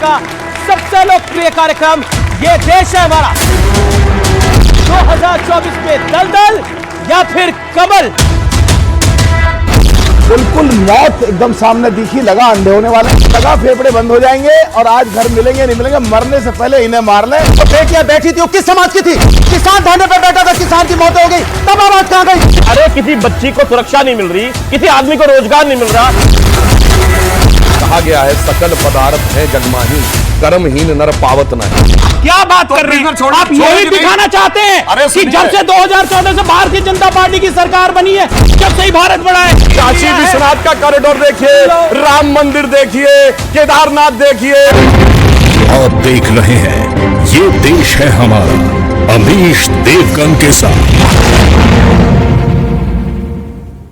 का सबसे लोकप्रिय कार्यक्रम ये देश है हमारा। 2024 में दलदल या फिर कमल। बिल्कुल मौत एकदम सामने दिखी, लगा अंधे होने वाले, लगा फेफड़े बंद हो जाएंगे और आज घर मिलेंगे नहीं मिलेंगे, मरने से पहले इन्हें मार ले। तो बेटियां बैठी थी, वो किस समाज की थी? किसान धरने पे बैठा था, किसान की मौत हो गई, तब आवाज कहां गई? अरे किसी बच्ची को सुरक्षा नहीं मिल रही, किसी आदमी को रोजगार नहीं मिल रहा। कहा गया है सकल पदार्थ है जगमाहीन, कर्महीन नर पावत नहीं। क्या बात कर रहे हैं आप? यही दिखाना चाहते हैं कि जब से 2014 से भारतीय जनता पार्टी की सरकार बनी है, जब से ही भारत बढ़ा है। काशी विश्वनाथ का कॉरिडोर देखिए, राम मंदिर देखिए, केदारनाथ देखिए। आप देख रहे हैं ये देश है हमारा, अमीश देवगन के साथ।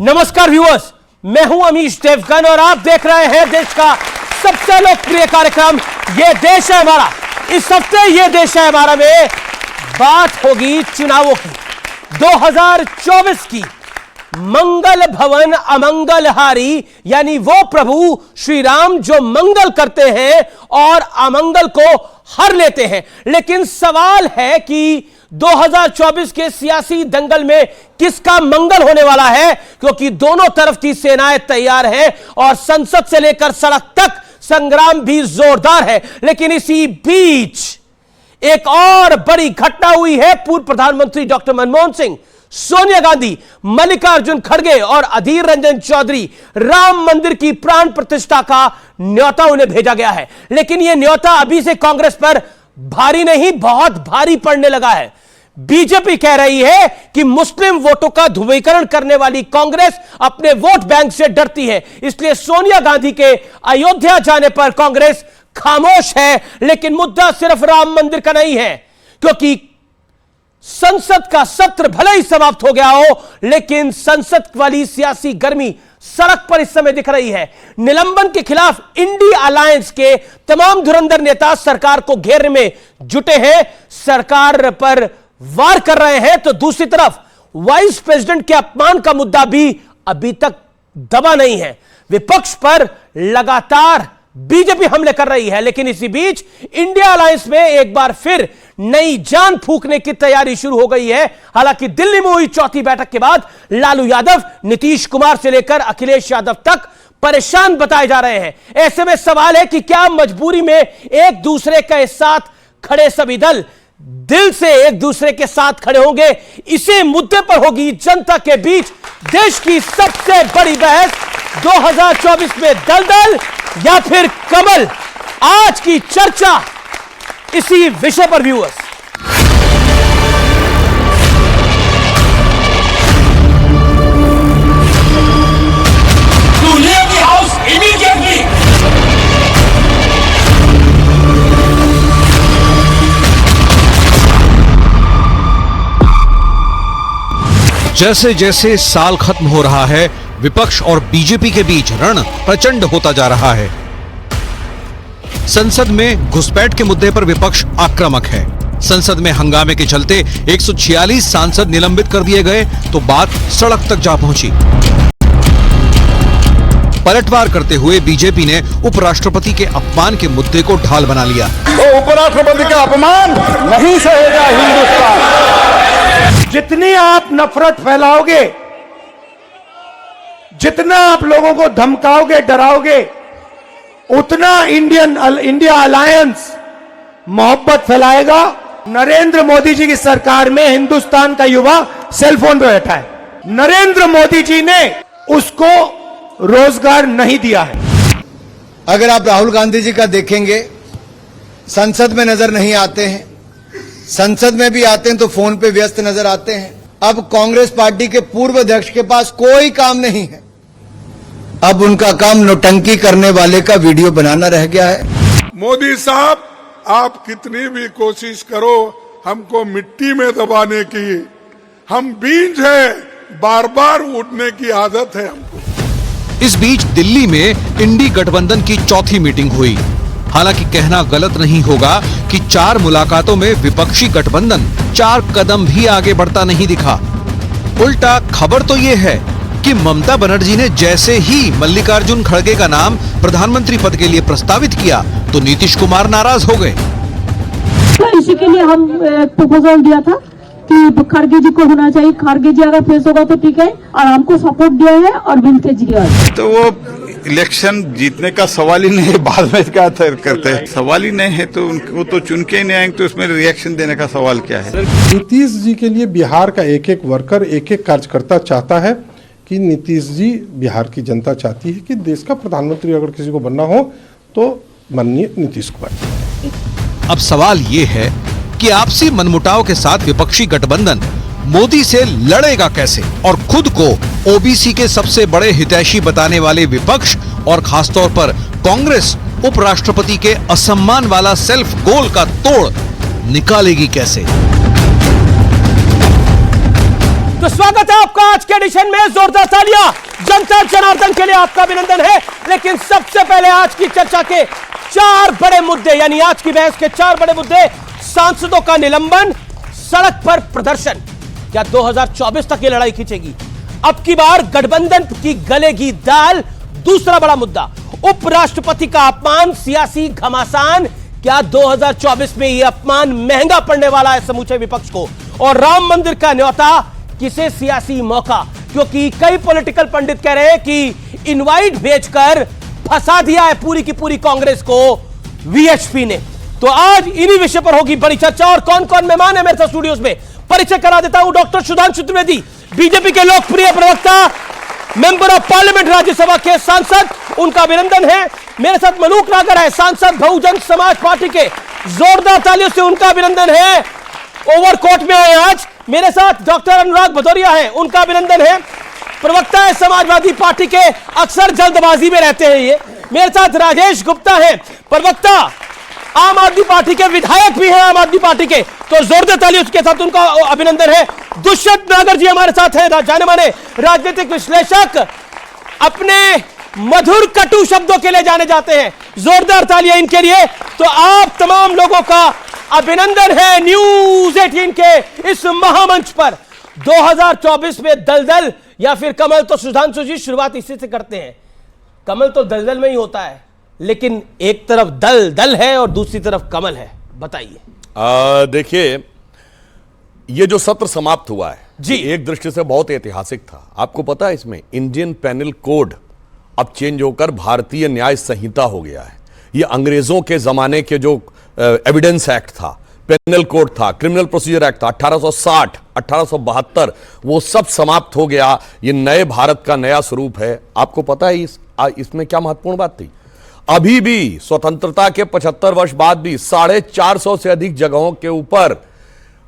नमस्कार व्यूअर्स, मैं हूं अमीश देवगन और आप देख रहे हैं देश का सबसे लोकप्रिय कार्यक्रम ये देश है हमारा। इस हफ्ते ये देश है हमारा में बात होगी चुनावों की, 2024 की। मंगल भवन अमंगलहारी, यानी वो प्रभु श्री राम जो मंगल करते हैं और अमंगल को हर लेते हैं। लेकिन सवाल है कि 2024 के सियासी दंगल में किसका मंगल होने वाला है, क्योंकि दोनों तरफ की सेनाएं तैयार हैं और संसद से लेकर सड़क तक संग्राम भी जोरदार है। लेकिन इसी बीच एक और बड़ी घटना हुई है। पूर्व प्रधानमंत्री डॉक्टर मनमोहन सिंह, सोनिया गांधी, मल्लिकार्जुन खड़गे और अधीर रंजन चौधरी राम मंदिर की प्राण प्रतिष्ठा का न्योता उन्हें भेजा गया है। लेकिन यह न्योता अभी से कांग्रेस पर भारी नहीं, बहुत भारी पड़ने लगा है। बीजेपी कह रही है कि मुस्लिम वोटों का ध्रुवीकरण करने वाली कांग्रेस अपने वोट बैंक से डरती है, इसलिए सोनिया गांधी के अयोध्या जाने पर कांग्रेस खामोश है। लेकिन मुद्दा सिर्फ राम मंदिर का नहीं है, क्योंकि संसद का सत्र भले ही समाप्त हो गया हो, लेकिन संसद वाली सियासी गर्मी सड़क पर इस समय दिख रही है। निलंबन के खिलाफ इंडी अलायंस के तमाम धुरंधर नेता सरकार को घेरने में जुटे हैं, सरकार पर वार कर रहे हैं। तो दूसरी तरफ वाइस प्रेसिडेंट के अपमान का मुद्दा भी अभी तक दबा नहीं है। विपक्ष पर लगातार बीजेपी हमले कर रही है। लेकिन इसी बीच इंडिया अलायंस में एक बार फिर नई जान फूंकने की तैयारी शुरू हो गई है। हालांकि दिल्ली में हुई चौथी बैठक के बाद लालू यादव, नीतीश कुमार से लेकर अखिलेश यादव तक परेशान बताए जा रहे हैं। ऐसे में सवाल है कि क्या मजबूरी में एक दूसरे के साथ खड़े सभी दल दिल से एक दूसरे के साथ खड़े होंगे? इसी मुद्दे पर होगी जनता के बीच देश की सबसे बड़ी बहस। 2024 में दलदल या फिर कमल, आज की चर्चा इसी विषय पर व्यूअर्स। जैसे जैसे साल खत्म हो रहा है, विपक्ष और बीजेपी के बीच रण प्रचंड होता जा रहा है। संसद में घुसपैठ के मुद्दे पर विपक्ष आक्रामक है। संसद में हंगामे के चलते 146 सांसद निलंबित कर दिए गए तो बात सड़क तक जा पहुंची। पलटवार करते हुए बीजेपी ने उपराष्ट्रपति के अपमान के मुद्दे को ढाल बना लिया। तो उपराष्ट्रपति का अपमान नहीं सहेगा हिंदुस्तान। जितनी आप नफरत फैलाओगे, जितना आप लोगों को धमकाओगे, डराओगे, उतना इंडिया अलायंस मोहब्बत फैलाएगा। नरेंद्र मोदी जी की सरकार में हिंदुस्तान का युवा सेलफोन पे बैठा है। नरेंद्र मोदी जी ने उसको रोजगार नहीं दिया है। अगर आप राहुल गांधी जी का देखेंगे, संसद में नजर नहीं आते हैं, संसद में भी आते हैं तो फोन पे व्यस्त नजर आते हैं। अब कांग्रेस पार्टी के पूर्व अध्यक्ष के पास कोई काम नहीं है, अब उनका काम नौटंकी करने वाले का वीडियो बनाना रह गया है। मोदी साहब, आप कितनी भी कोशिश करो हमको मिट्टी में दबाने की, हम बीज हैं, बार बार उठने की आदत है हमको। इस बीच दिल्ली में इंडी गठबंधन की चौथी मीटिंग हुई। हालांकि कहना गलत नहीं होगा कि 4 मुलाकातों में विपक्षी गठबंधन 4 कदम भी आगे बढ़ता नहीं दिखा। उल्टा खबर तो यह है कि ममता बनर्जी ने जैसे ही मल्लिकार्जुन खड़गे का नाम प्रधानमंत्री पद के लिए प्रस्तावित किया तो नीतीश कुमार नाराज हो गए। इसी के लिए हम प्रपोजल दिया था कि खड़गे जी को होना चाहिए, खड़गे जी अगर फेस होगा तो ठीक है, और हमको सपोर्ट दिया है अरविंद केजरीवाल। तो वो इलेक्शन जीतने का सवाल ही नहीं है, बाद में क्या करते हैं, सवाल ही नहीं है, तो उनको तो चुन के ही नहीं आएंगे, तो उसमें रिएक्शन देने का सवाल क्या है। नीतीश जी के लिए बिहार का एक एक वर्कर, एक एक कार्यकर्ता चाहता है कि नीतीश जी, बिहार की जनता चाहती है कि देश का प्रधानमंत्री अगर किसी को बनना हो तो माननीय नीतीश कुमार। अब सवाल ये है कि आपसी मनमुटाव के साथ विपक्षी गठबंधन मोदी से लड़ेगा कैसे, और खुद को ओबीसी के सबसे बड़े हितैषी बताने वाले विपक्ष और खासतौर पर कांग्रेस उपराष्ट्रपति के असम्मान वाला सेल्फ गोल का तोड़ निकालेगी कैसे। तो स्वागत है आपका आज के एडिशन में, जोरदार तालियां जनता जनार्दन के लिए आपका अभिनंदन है। लेकिन सबसे पहले आज की चर्चा के 4 बड़े मुद्दे, यानी आज की बहस के 4 बड़े मुद्दे, सांसदों का निलंबन, सड़क पर प्रदर्शन, क्या 2024 तक ये लड़ाई खींचेगी, अब की बार गठबंधन की गलेगी दाल, दूसरा बड़ा मुद्दा उपराष्ट्रपति का अपमान, सियासी घमासान, क्या 2024 में यह अपमान महंगा पड़ने वाला है समूचे विपक्ष को, और राम मंदिर का न्योता किसे सियासी मौका, क्योंकि कई पॉलिटिकल पंडित कह रहे हैं कि इनवाइट भेजकर फंसा दिया है पूरी की पूरी कांग्रेस को वीएचपी ने। तो आज इन्हीं विषय पर होगी बड़ी चर्चा, और कौन कौन मेहमान है मेरे साथ स्टूडियोज में, परिचय करा देता हूं। डॉक्टर सुधांशु त्रिवेदी, बीजेपी के लोकप्रिय प्रवक्ता, मेंबर ऑफ पार्लियामेंट, राज्यसभा के सांसद, उनका अभिनंदन है। मेरे साथ मलूक नागर है, सांसद बहुजन समाज पार्टी के, जोरदार तालियों से उनका अभिनंदन है, ओवरकोट में आए आज। मेरे साथ डॉक्टर अनुराग भदौरिया है, उनका अभिनंदन है, प्रवक्ता है समाजवादी पार्टी के, अक्सर जल्दबाजी में रहते हैं ये। मेरे साथ राजेश गुप्ता है, प्रवक्ता, आम आदमी पार्टी के, विधायक भी हैं आम आदमी पार्टी के, तो जोरदार तालियों के साथ उनका अभिनंदन है। दुष्यंत नागर जी हमारे साथ हैं, जाने माने राजनीतिक विश्लेषक, अपने मधुर कटु शब्दों के लिए जाने जाते हैं, जोरदार तालियां इनके लिए। तो आप तमाम लोगों का अभिनंदन है न्यूज 18 के इस महामंच पर। 2024 में दलदल या फिर कमल, तो सुधांशु जी शुरुआत इसी से करते हैं। कमल तो दलदल में ही होता है, लेकिन एक तरफ दल दल है और दूसरी तरफ कमल है, बताइए। देखिए, ये जो सत्र समाप्त हुआ है जी, एक दृष्टि से बहुत ऐतिहासिक था। आपको पता है इसमें इंडियन पेनल कोड अब चेंज होकर भारतीय न्याय संहिता हो गया है। ये अंग्रेजों के जमाने के जो एविडेंस एक्ट था, पेनल कोड था, क्रिमिनल प्रोसीजर एक्ट था 1860, 1872, वो सब समाप्त हो गया। ये नए भारत का नया स्वरूप है। आपको पता है इसमें क्या महत्वपूर्ण बात थी, अभी भी स्वतंत्रता के 75 वर्ष बाद भी 450 से अधिक जगहों के ऊपर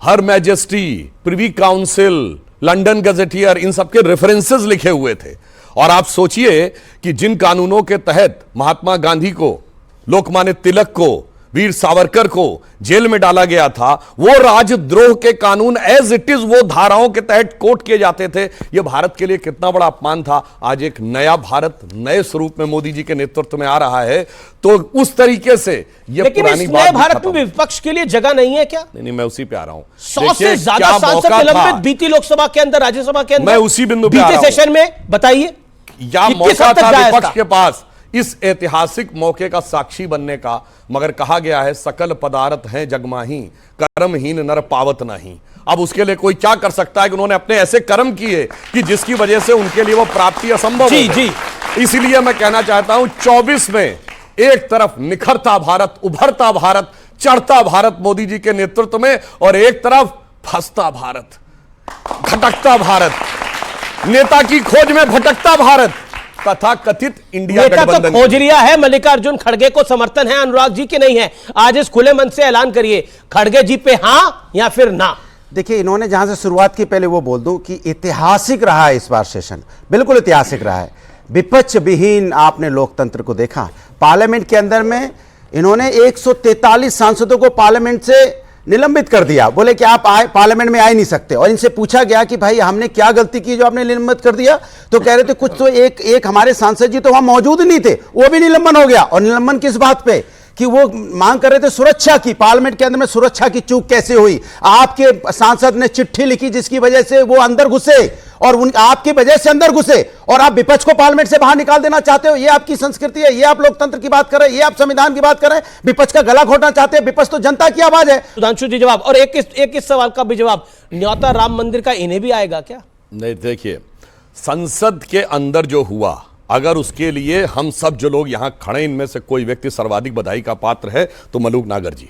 her majesty, privy council, London gazetteer, इन सबके रेफरेंसेस लिखे हुए थे। और आप सोचिए कि जिन कानूनों के तहत महात्मा गांधी को, लोकमान्य तिलक को, वीर सावरकर को जेल में डाला गया था, वो राजद्रोह के कानून एज इट इज वो धाराओं के तहत कोट किए जाते थे। ये भारत के लिए कितना बड़ा अपमान था। आज एक नया भारत नए स्वरूप में मोदी जी के नेतृत्व में आ रहा है, तो उस तरीके से ये पुरानी बात, नए भारत में विपक्ष के लिए जगह नहीं है क्या? नहीं, मैं उसी पे आ रहा हूं। 100 से ज्यादा सांसद निलंबित बीती लोकसभा के अंदर, राज्यसभा के अंदर, मैं उसी बिंदु पे आ रहा हूं। बीते सेशन में बताइए, या मौका था विपक्ष के पास इस ऐतिहासिक मौके का साक्षी बनने का, मगर कहा गया है सकल पदार्थ हैं जगमाही, कर्महीन नर पावत नहीं। अब उसके लिए कोई क्या कर सकता है कि उन्होंने अपने ऐसे कर्म किए कि जिसकी वजह से उनके लिए वो प्राप्ति असंभव जी जी। इसलिए मैं कहना चाहता हूं 24 में एक तरफ निखरता भारत, उभरता भारत, चढ़ता भारत मोदी जी के नेतृत्व में, और एक तरफ फंसता भारत, भटकता भारत, नेता की खोज में भटकता भारत, तथा कथित इंडिया गठबंधन। तो खोज लिया है, मल्लिकार्जुन खड़गे को समर्थन है, अनुराग जी के नहीं है। आज इस खुले मन से ऐलान करिए, खड़गे जी पे हां या फिर ना। देखिए, इन्होंने जहां से शुरुआत की, पहले वो बोल दूं कि ऐतिहासिक रहा है इस बार सेशन, बिल्कुल ऐतिहासिक रहा है। विपक्ष विहीन आपने लोकतंत्र को देखा। पार्लियामेंट के अंदर में इन्होंने 143 सांसदों को पार्लियामेंट से निलंबित कर दिया, बोले कि आप पार्लियामेंट में आ ही नहीं सकते। और इनसे पूछा गया कि भाई हमने क्या गलती की जो आपने निलंबित कर दिया, तो कह रहे थे कुछ तो एक हमारे सांसद जी तो वहां मौजूद नहीं थे, वो भी निलंबन हो गया। और निलंबन किस बात पे, कि वो मांग कर रहे थे सुरक्षा की, पार्लियामेंट के अंदर में सुरक्षा की चूक कैसे हुई। आपके सांसद ने चिट्ठी लिखी जिसकी वजह से वो अंदर घुसे और उन आपकी वजह से अंदर घुसे और आप विपक्ष को पार्लियामेंट से बाहर निकाल देना चाहते हो। ये आपकी संस्कृति है, ये आप लोकतंत्र की बात कर रहे हैं, ये आप संविधान की बात कर रहे हैं, विपक्ष का गला घोटना चाहते हैं। विपक्ष तो जनता की आवाज है। सुधांशु जी जवाब, और एक इस सवाल का भी जवाब, न्योता राम मंदिर का इन्हें भी आएगा क्या? नहीं, देखिए, संसद के अंदर जो हुआ, अगर उसके लिए हम सब जो लोग यहां खड़े इनमें से कोई व्यक्ति सर्वाधिक बधाई का पात्र है तो मलूक नागर जी,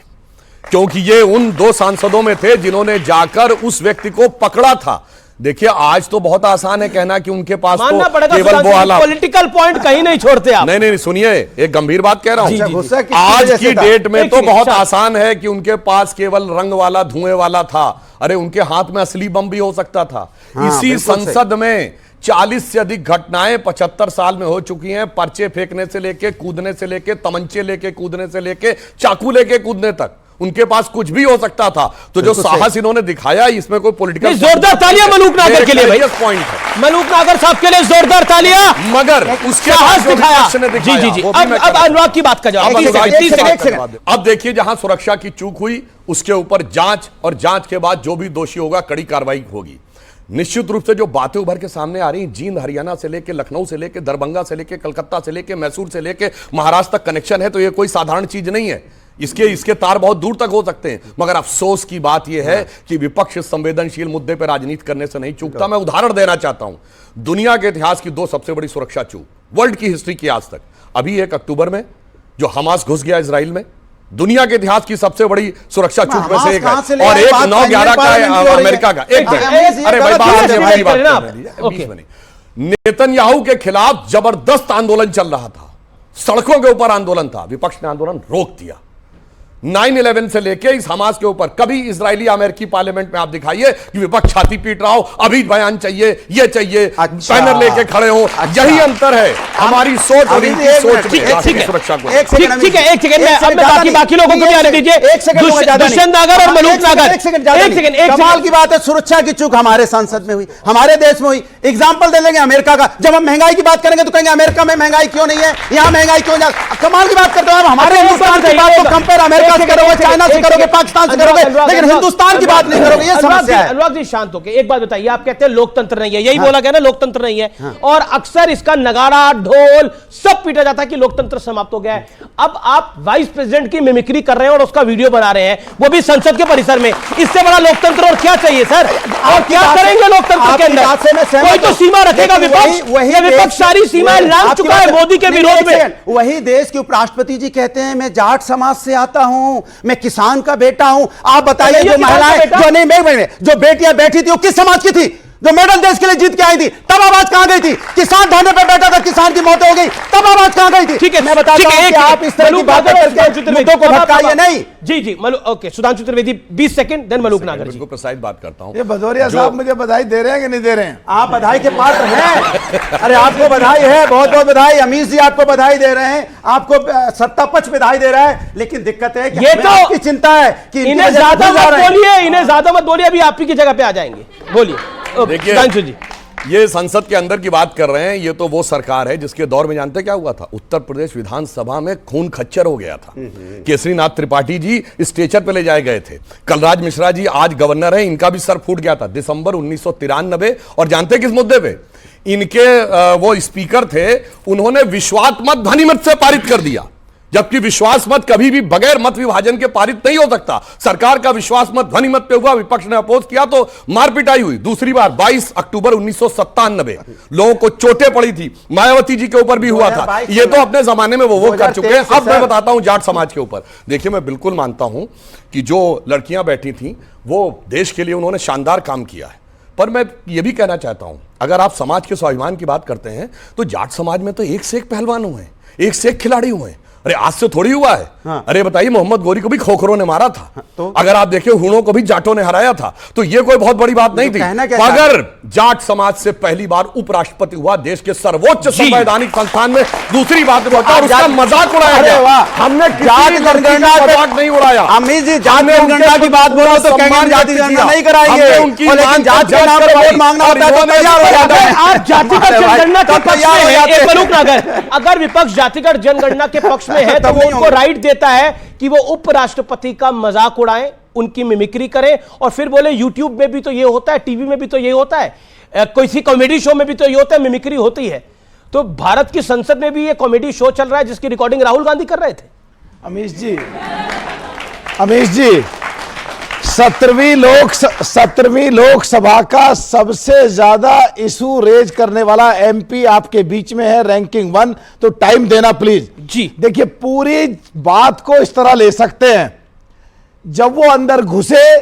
क्योंकि ये उन 2 सांसदों में थे जिन्होंने जाकर उस व्यक्ति को पकड़ा था। देखिए, आज तो बहुत आसान है कहना कि उनके पास तो केवल वो हालात, पॉलिटिकल पॉइंट कहीं नहीं छोड़ते आप। नहीं, सुनिए, एक गंभीर बात कह रहा हूं। गुस्सा आज की डेट में तो बहुत आसान है कि उनके पास केवल रंग वाला, धुएं वाला था। अरे, उनके हाथ में असली बम भी हो सकता था। इसी संसद में 40 से अधिक घटनाएं 75 साल में हो चुकी हैं, पर्चे फेंकने से लेके, कूदने से लेके, तमंचे लेके कूदने से लेके, चाकू लेके कूदने तक उनके पास कुछ भी हो सकता था। तो जो साहस इन्होंने दिखाया, इसमें कोई पॉलिटिकल, जोरदार तालियां मलूक नागर के लिए भाई, पॉइंट है मलूक नागर साहब के लिए जोरदार तालियां। मगर उसके साहस दिखाया। जी। अब अनुराग की बात का जवाब। अब देखिए, जहां सुरक्षा की चूक हुई उसके ऊपर जांच, और जांच के बाद जो भी दोषी होगा कड़ी कार्रवाई होगी। निश्चित रूप से जो बातें उभर के सामने आ रही हैं, जींद हरियाणा से लेके, लखनऊ से लेके, दरभंगा से लेके, कलकत्ता से लेके, मैसूर से लेके महाराष्ट्र तक कनेक्शन है, तो ये कोई साधारण चीज नहीं है। इसके तार बहुत दूर तक हो सकते हैं। मगर अफसोस की बात यह है कि विपक्ष संवेदनशील मुद्दे पर राजनीति करने से नहीं चूकता। मैं उदाहरण देना चाहता हूं, दुनिया के इतिहास की 2 सबसे बड़ी सुरक्षा चूक वर्ल्ड की हिस्ट्री की आज तक। अभी 1 अक्टूबर में जो हमास घुस गया इजराइल में, दुनिया के इतिहास की सबसे बड़ी सुरक्षा चूक में से एक है, और एक 9/11 का अमेरिका का। एक अरे भाई, बात नेतन्याहू के खिलाफ जबरदस्त आंदोलन चल रहा था, सड़कों के ऊपर आंदोलन था, विपक्ष ने आंदोलन रोक दिया। 9/11 से लेके इस हमास के ऊपर कभी इजरायली अमेरिकी पार्लियामेंट में आप दिखाइए कि विपक्ष छाती पीट रहा हो, अभी बयान चाहिए, ये चाहिए, बैनर लेके खड़े हो। यही अंतर है हमारी सोच और इनकी सोच में सुरक्षा को। ठीक है, एक सेकंड, बाकी लोगों को भी आने दीजिए। दुष्यंत नागर और मलूक नागर, एक सेकंड। कमाल की बात है, सुरक्षा की चूक हमारे संसद में हुई, हमारे देश में हुई। एग्जाम्पल दे देंगे अमेरिका का। जब हम महंगाई की बात करेंगे तो कहेंगे अमेरिका में महंगाई क्यों नहीं है, यहां महंगाई क्यों नहीं। कमाल की बात करते हो, हमारे हिंदुस्तान की बात को कंपेयर अमेरिका से करोगे, चाइना से करोगे, पाकिस्तान से करोगे, लेकिन हिंदुस्तान की बात नहीं करोगे। ये समस्या है। अनुराग जी शांत होके एक बात बताइए, आप कहते हैं लोकतंत्र नहीं है, यही बोला गया ना, लोकतंत्र नहीं है, और अक्सर इसका नगाड़ा, ढोल सब पीटा जाता है कि लोकतंत्र समाप्त हो गया है। अब आप वाइस प्रेसिडेंट की मिमिक्री कर रहे हैं और उसका वीडियो बना रहे हैं, वो भी संसद के परिसर में। इससे बड़ा लोकतंत्र और क्या चाहिए सर? और क्या करेंगे लोकतंत्र के अंदर? कोई तो सीमा रखेगा विपक्ष। विपक्ष सारी सीमाएं लांघ चुका है मोदी के विरोध में। वही देश के उपराष्ट्रपति जी कहते हैं मैं जाट समाज से आता हूं, मैं किसान का बेटा हूं। आप बताइए, जो महिलाएं, जो नहीं, जो बेटियां बैठी थी वो किस समाज की थी? जो मेडल देश के लिए जीत के आई थी, तब आवाज कहां गई थी? किसान धरने पर बैठा था, किसान की मौत हो गई, तब आवाज कहां गई थी? ठीक है, मैं बताता हूं कि आप इस तरह की बातें करके मुद्दों को भटकाइए नहीं। जी okay, Sudhanshu Trivedi 20 second, then Malook Nagar ji. प्रसाद बात करता हूं। ये भदौरिया साहब मुझे बधाई दे रहे हैं कि नहीं दे रहे हैं? आप बधाई के पात्र हैं। अरे आपको बधाई है, बहुत बहुत बधाई। अमीश जी आपको बधाई दे रहे हैं, आपको सत्ता पक्ष बधाई दे रहा है, लेकिन दिक्कत है कि ये तो आपकी चिंता है कि इन्हें ज्यादा मत बोलिए, इन्हें ज्यादा मत बोलिए, अभी आप ही की जगह पे आ जाएंगे। बोलिए। देखिए जी, ये संसद के अंदर की बात कर रहे हैं, ये तो वो सरकार है जिसके दौर में जानते क्या हुआ था? उत्तर प्रदेश विधानसभा में खून खच्चर हो गया था। केसरीनाथ त्रिपाठी जी स्टेचर पे ले जाए गए थे। कलराज मिश्रा जी आज गवर्नर हैं, इनका भी सर फूट गया था दिसंबर 1993। और जानते किस मुद्दे पे? इनके वो स्पीकर थे, उन्होंने विश्वास मत ध्वनिमत से पारित कर दिया, जबकि विश्वास मत कभी भी बगैर मत विभाजन के पारित नहीं हो सकता। सरकार का विश्वास मत ध्वनिमत पे हुआ, विपक्ष ने अपोज किया तो मार पिटाई हुई। दूसरी बार 22 अक्टूबर 1997 लोगों को चोटें पड़ी थी, मायावती जी के ऊपर भी हुआ था। ये तो अपने जमाने में वो कर चुके हैं। अब मैं बताता हूं जाट समाज के ऊपर। देखिए, मैं बिल्कुल मानता हूं कि जो लड़कियां बैठी थी वो देश के लिए उन्होंने शानदार काम किया है, पर मैं ये भी कहना चाहता हूं, अगर आप समाज के स्वाभिमान की बात करते हैं तो जाट समाज में तो एक से एक पहलवान हुए हैं, एक से एक खिलाड़ी हुए हैं। अरे आज से थोड़ी हुआ है। हाँ। अरे बताइए, मोहम्मद गोरी को भी खोखरों ने मारा था। हाँ, तो? अगर आप देखें, हुणों को भी जाटों ने हराया था, तो ये कोई बहुत बड़ी बात नहीं थी। अगर जाट समाज से पहली बार उपराष्ट्रपति हुआ देश के सर्वोच्च संवैधानिक संस्थान में, दूसरी बात और उसका मजाक उड़ाया गया। हमने जाट जनगणना मजाक नहीं उड़ाया। अमित जी, जाट जनगणना की बात बोलो तो कहेंगे जाति जनगणना नहीं कराएंगे, उनकी जात के नाम पर वोट मांगना होता है तो तैयार हो जाता है। आप जातिगत जनगणना के पक्ष में हैं, मलूक नागर, अगर विपक्ष जातिगत जनगणना के पक्ष में है तो वो उनको राइट देता है कि वो उपराष्ट्रपति का मजाक उड़ाएं, उनकी मिमिक्री करें और फिर बोले यूट्यूब में भी तो ये होता है, टीवी में भी तो ये होता है। किसी कॉमेडी शो में भी तो ये होता है, मिमिक्री होती है। तो भारत की संसद में भी ये कॉमेडी शो चल रहा है जिसकी रिकॉर्डिंग राहुल गांधी कर रहे थे। अमीश जी 17वीं लोकसभा का सबसे ज्यादा इशू रेज करने वाला एमपी आपके बीच में है, रैंकिंग 1। तो टाइम देना प्लीज जी। देखिए, पूरी बात को इस तरह ले सकते हैं, जब वो अंदर घुसे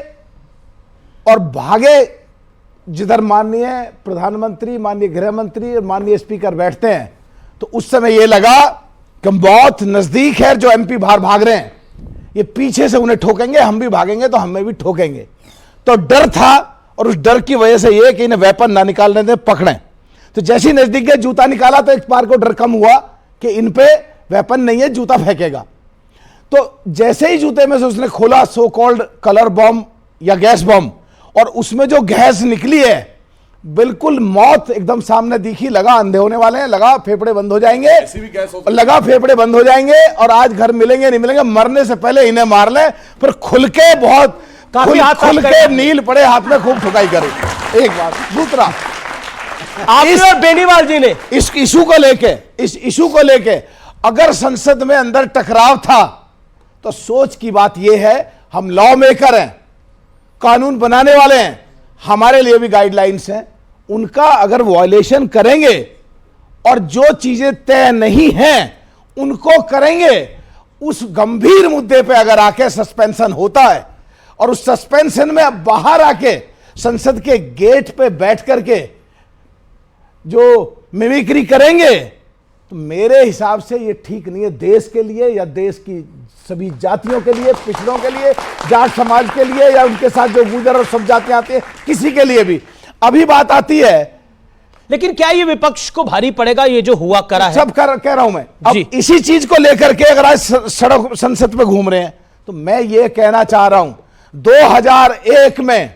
और भागे, जिधर माननीय प्रधानमंत्री, माननीय गृह मंत्री और माननीय स्पीकर बैठते हैं, तो उस समय यह लगा कि हम बहुत नजदीक है, जो एमपी बाहर भाग रहे हैं ये पीछे से उन्हें ठोकेंगे, हम भी भागेंगे तो हमें भी ठोकेंगे। तो डर था, और उस डर की वजह से यह कि इन्हें वेपन ना निकालने दें, पकड़ें। तो जैसे ही नजदीक गए, जूता निकाला तो एक बार को डर कम हुआ कि इन पे वेपन नहीं है, जूता फेंकेगा। तो जैसे ही जूते में से उसने खोला सो कॉल्ड कलर बॉम्ब या गैस बॉम्ब, और उसमें जो गैस निकली है, बिल्कुल मौत एकदम सामने दिखी। लगा अंधे होने वाले हैं, लगा फेफड़े बंद हो जाएंगे, लगा फेफड़े बंद हो जाएंगे और आज घर मिलेंगे नहीं मिलेंगे, मरने से पहले इन्हें मार लें, फिर खुल के बहुत खुल के नील पड़े हाथ में खूब ठुकाई करें। एक बात। दूसरा, आपने और बेनीवाल जी ने इस इशू को लेके अगर संसद में अंदर टकराव था, तो सोच की बात यह है, हम लॉ मेकर हैं, कानून बनाने वाले हैं, हमारे लिए भी गाइडलाइंस हैं, उनका अगर वायलेशन करेंगे और जो चीजें तय नहीं हैं उनको करेंगे, उस गंभीर मुद्दे पे अगर आके सस्पेंशन होता है और उस सस्पेंशन में अब बाहर आके संसद के गेट पे बैठ करके जो मिमिक्री करेंगे, तो मेरे हिसाब से ये ठीक नहीं है देश के लिए, या देश की सभी जातियों के लिए, पिछड़ों के लिए, जाट समाज के लिए, या उनके साथ जो गुजर और सब जातियां आती हैं, किसी के लिए भी। अभी बात आती है, लेकिन क्या ये विपक्ष को भारी पड़ेगा ये जो हुआ करा है? सब कह रहा हूं मैं। अब इसी चीज को लेकर के अगर आज सड़क संसद पे घूम रहे हैं, तो मैं ये कहना चाह रहा हूं, 2001 में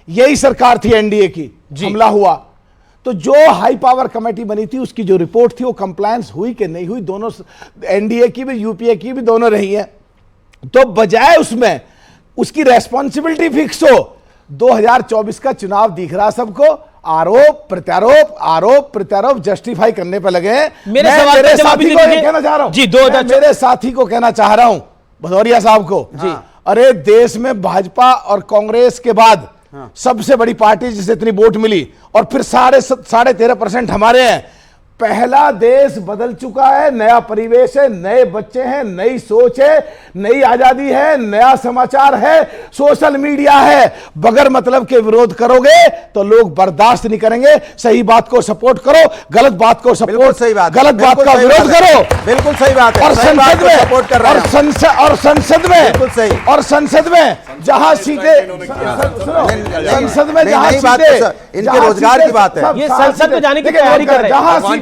यही सरकार थी एनडीए की, हमला हुआ, तो जो हाई पावर कमेटी बनी थी उसकी जो रिपोर्ट थी वो कंप्लायंस हुई कि नहीं हुई, दोनों एनडीए की भी यूपीए की भी दोनों रही है। तो बजाय उसमें उसकी रेस्पॉन्सिबिलिटी फिक्स हो, 2024 का चुनाव दिख रहा सबको, आरोप प्रत्यारोप जस्टिफाई करने पर लगे हैं। मेरे साथी को कहना चाह रहा हूं जी, मेरे साथी को कहना चाह रहा हूं, भदौरिया साहब को जी, अरे देश में भाजपा और कांग्रेस के बाद सबसे बड़ी पार्टी जिसे इतनी वोट मिली, और फिर 13.5% हमारे हैं। पहला देश बदल चुका है, नया परिवेश है, नए बच्चे हैं, नई सोच है, नई आजादी है, नया समाचार है, सोशल मीडिया है। बगैर मतलब के विरोध करोगे तो लोग बर्दाश्त नहीं करेंगे। सही बात को सपोर्ट करो, गलत बात को सपोर्ट, सही बात, गलत बात का विरोध करो। बिल्कुल सही बात है। और संसद में सपोर्ट कर रहे हैं, और संसद में बिल्कुल सही। और संसद में जहां सीटें, संसद में जहां सीटें, इनके रोजगार की बात है, ये संसद में जाने की तैयारी कर रहे हैं।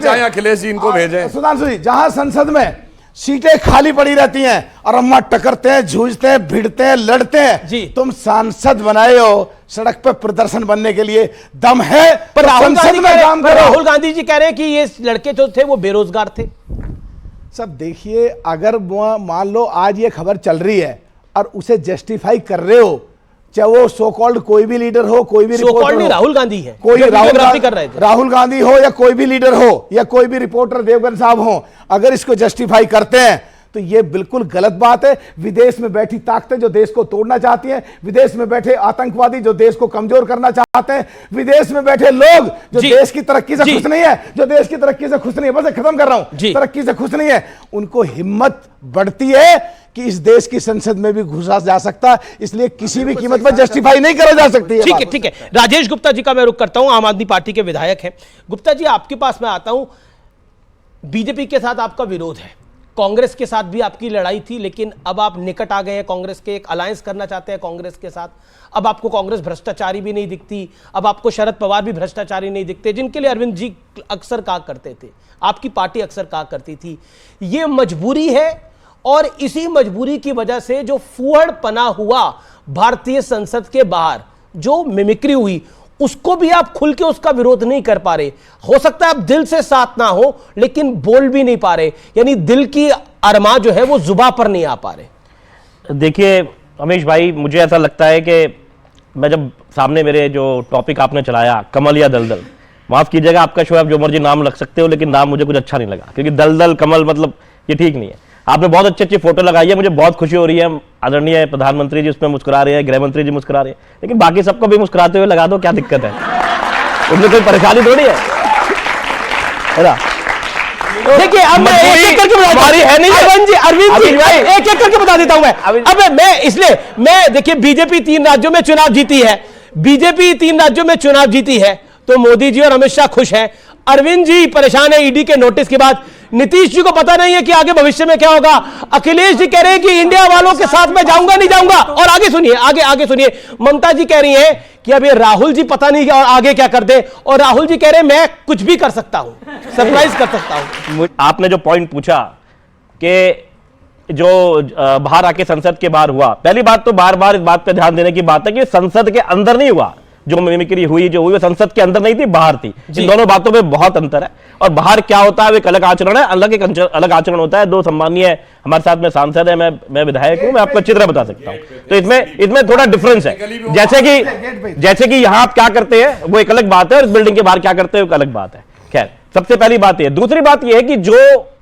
जहां अखिलेश जी इनको भेजें। सुधांशु जी, जहां संसद में सीटें खाली पड़ी रहती हैं और हम टकरते हैं, जूझते हैं, भिड़ते हैं, लड़ते हैं जी, तुम सांसद बनाए हो सड़क पे प्रदर्शन बनने के लिए, दम है पर राहुल गांधी जी कह रहे हैं कि ये लड़के जो थे वो बेरोजगार थे। सब देखिए, अगर मान लो आज ये खबर चल रही है और उसे जस्टिफाई कर रहे हो, चाहे वो सो कॉल्ड कोई भी लीडर हो, कोई भी रिपोर्टर हो, राहुल गांधी है, कोई राहुल गांधी हो या कोई भी लीडर हो या कोई भी रिपोर्टर देवगन साहब हो, अगर इसको जस्टिफाई करते हैं तो ये बिल्कुल गलत बात है। विदेश में बैठी ताकतें जो देश को तोड़ना चाहती हैं, विदेश में बैठे आतंकवादी जो देश को कमजोर करना चाहते हैं, विदेश में बैठे लोग जो देश की तरक्की से खुश नहीं है, जो देश की तरक्की से खुश नहीं है, बस खत्म कर रहा हूं, तरक्की से खुश नहीं है, उनको हिम्मत बढ़ती है कि इस देश की संसद में भी घुसा जा सकता, इसलिए किसी भी कीमत पर जस्टिफाई नहीं करा जा सकती है। ठीक है, ठीक है। राजेश गुप्ता जी का मैं रुख करता हूं, आम आदमी पार्टी के विधायक हैं। गुप्ता जी, आपके पास मैं आता हूं। बीजेपी के साथ आपका विरोध है, कांग्रेस के साथ भी आपकी लड़ाई थी, लेकिन अब आप निकट आ गए हैं कांग्रेस के, एक अलायंस करना चाहते हैं कांग्रेस के साथ। अब आपको कांग्रेस भ्रष्टाचारी भी नहीं दिखती, अब आपको शरद पवार भी भ्रष्टाचारी नहीं दिखते, जिनके लिए अरविंद जी अक्सर कहा करते थे, आपकी पार्टी अक्सर कहा करती थी। ये मजबूरी है, और इसी मजबूरी की वजह से जो फूहड़पना हुआ भारतीय संसद के बाहर, जो मिमिक्री हुई, उसको भी आप खुल के उसका विरोध नहीं कर पा रहे। हो सकता है आप दिल से साथ ना हो, लेकिन बोल भी नहीं पा रहे, यानी दिल की अरमा जो है वो जुबान पर नहीं आ पा रहे। देखिए अमीश भाई, मुझे ऐसा लगता है कि मैं जब सामने मेरे जो टॉपिक आपने चलाया कमल या दलदल, माफ कीजिएगा आपका शो, आप जो मर्जी नाम रख सकते हो, लेकिन नाम मुझे कुछ अच्छा नहीं लगा, क्योंकि दलदल कमल मतलब ये ठीक नहीं है। आपने बहुत अच्छी अच्छी फोटो लगाई है, मुझे बहुत खुशी हो रही है, आदरणीय प्रधानमंत्री जी उसमें मुस्कुरा रहे हैं, गृह मंत्री जी मुस्कुरा रहे हैं, लेकिन बाकी सबको भी मुस्कुराते हुए लगा दो, क्या दिक्कत है? उसमें कोई परेशानी थोड़ी है ना? देखिए अब मैं एक-एक करके बता है नहीं अरविंद जी एक-एक करके बता देता हूं मैं। अब मैं इसलिए मैं देखिए बीजेपी 3 राज्यों में चुनाव जीती है, बीजेपी 3 राज्यों में चुनाव जीती है, तो मोदी जी और अमित शाह खुश हैं। अरविंद जी परेशान है ईडी के नोटिस के बाद। नीतीश जी को पता नहीं है कि आगे भविष्य में क्या होगा। अखिलेश जी कह रहे हैं कि इंडिया वालों के साथ मैं जाऊंगा नहीं जाऊंगा। और आगे सुनिए, आगे सुनिए, ममता जी कह रही हैं कि अब ये राहुल जी पता नहीं और आगे क्या कर दे, और राहुल जी कह रहे हैं मैं कुछ भी कर सकता हूं, सरप्राइज कर सकता हूं। आपने जो पॉइंट पूछा कि जो बाहर आके संसद के बाहर हुआ, पहली बात तो बार बार इस बात पे ध्यान देने की बात है कि संसद के अंदर नहीं हुआ, जो मिमिक्री हुई जो हुई वो संसद के अंदर नहीं थी, बाहर थी। इन दोनों बातों में बहुत अंतर है। और बाहर क्या होता है वो एक अलग आचरण है, अलग आचरण होता है। दो सम्मानीय हमारे साथ में सांसद है, मैं विधायक हूं, मैं आपको चित्र बता सकता हूं, तो इसमें थोड़ा डिफरेंस है। जैसे कि यहां आप क्या करते हैं वो एक अलग बात है, और इस बिल्डिंग के बाहर क्या करते हैं वो एक अलग बात है। खैर, सबसे पहली बात यह। दूसरी बात यह है कि जो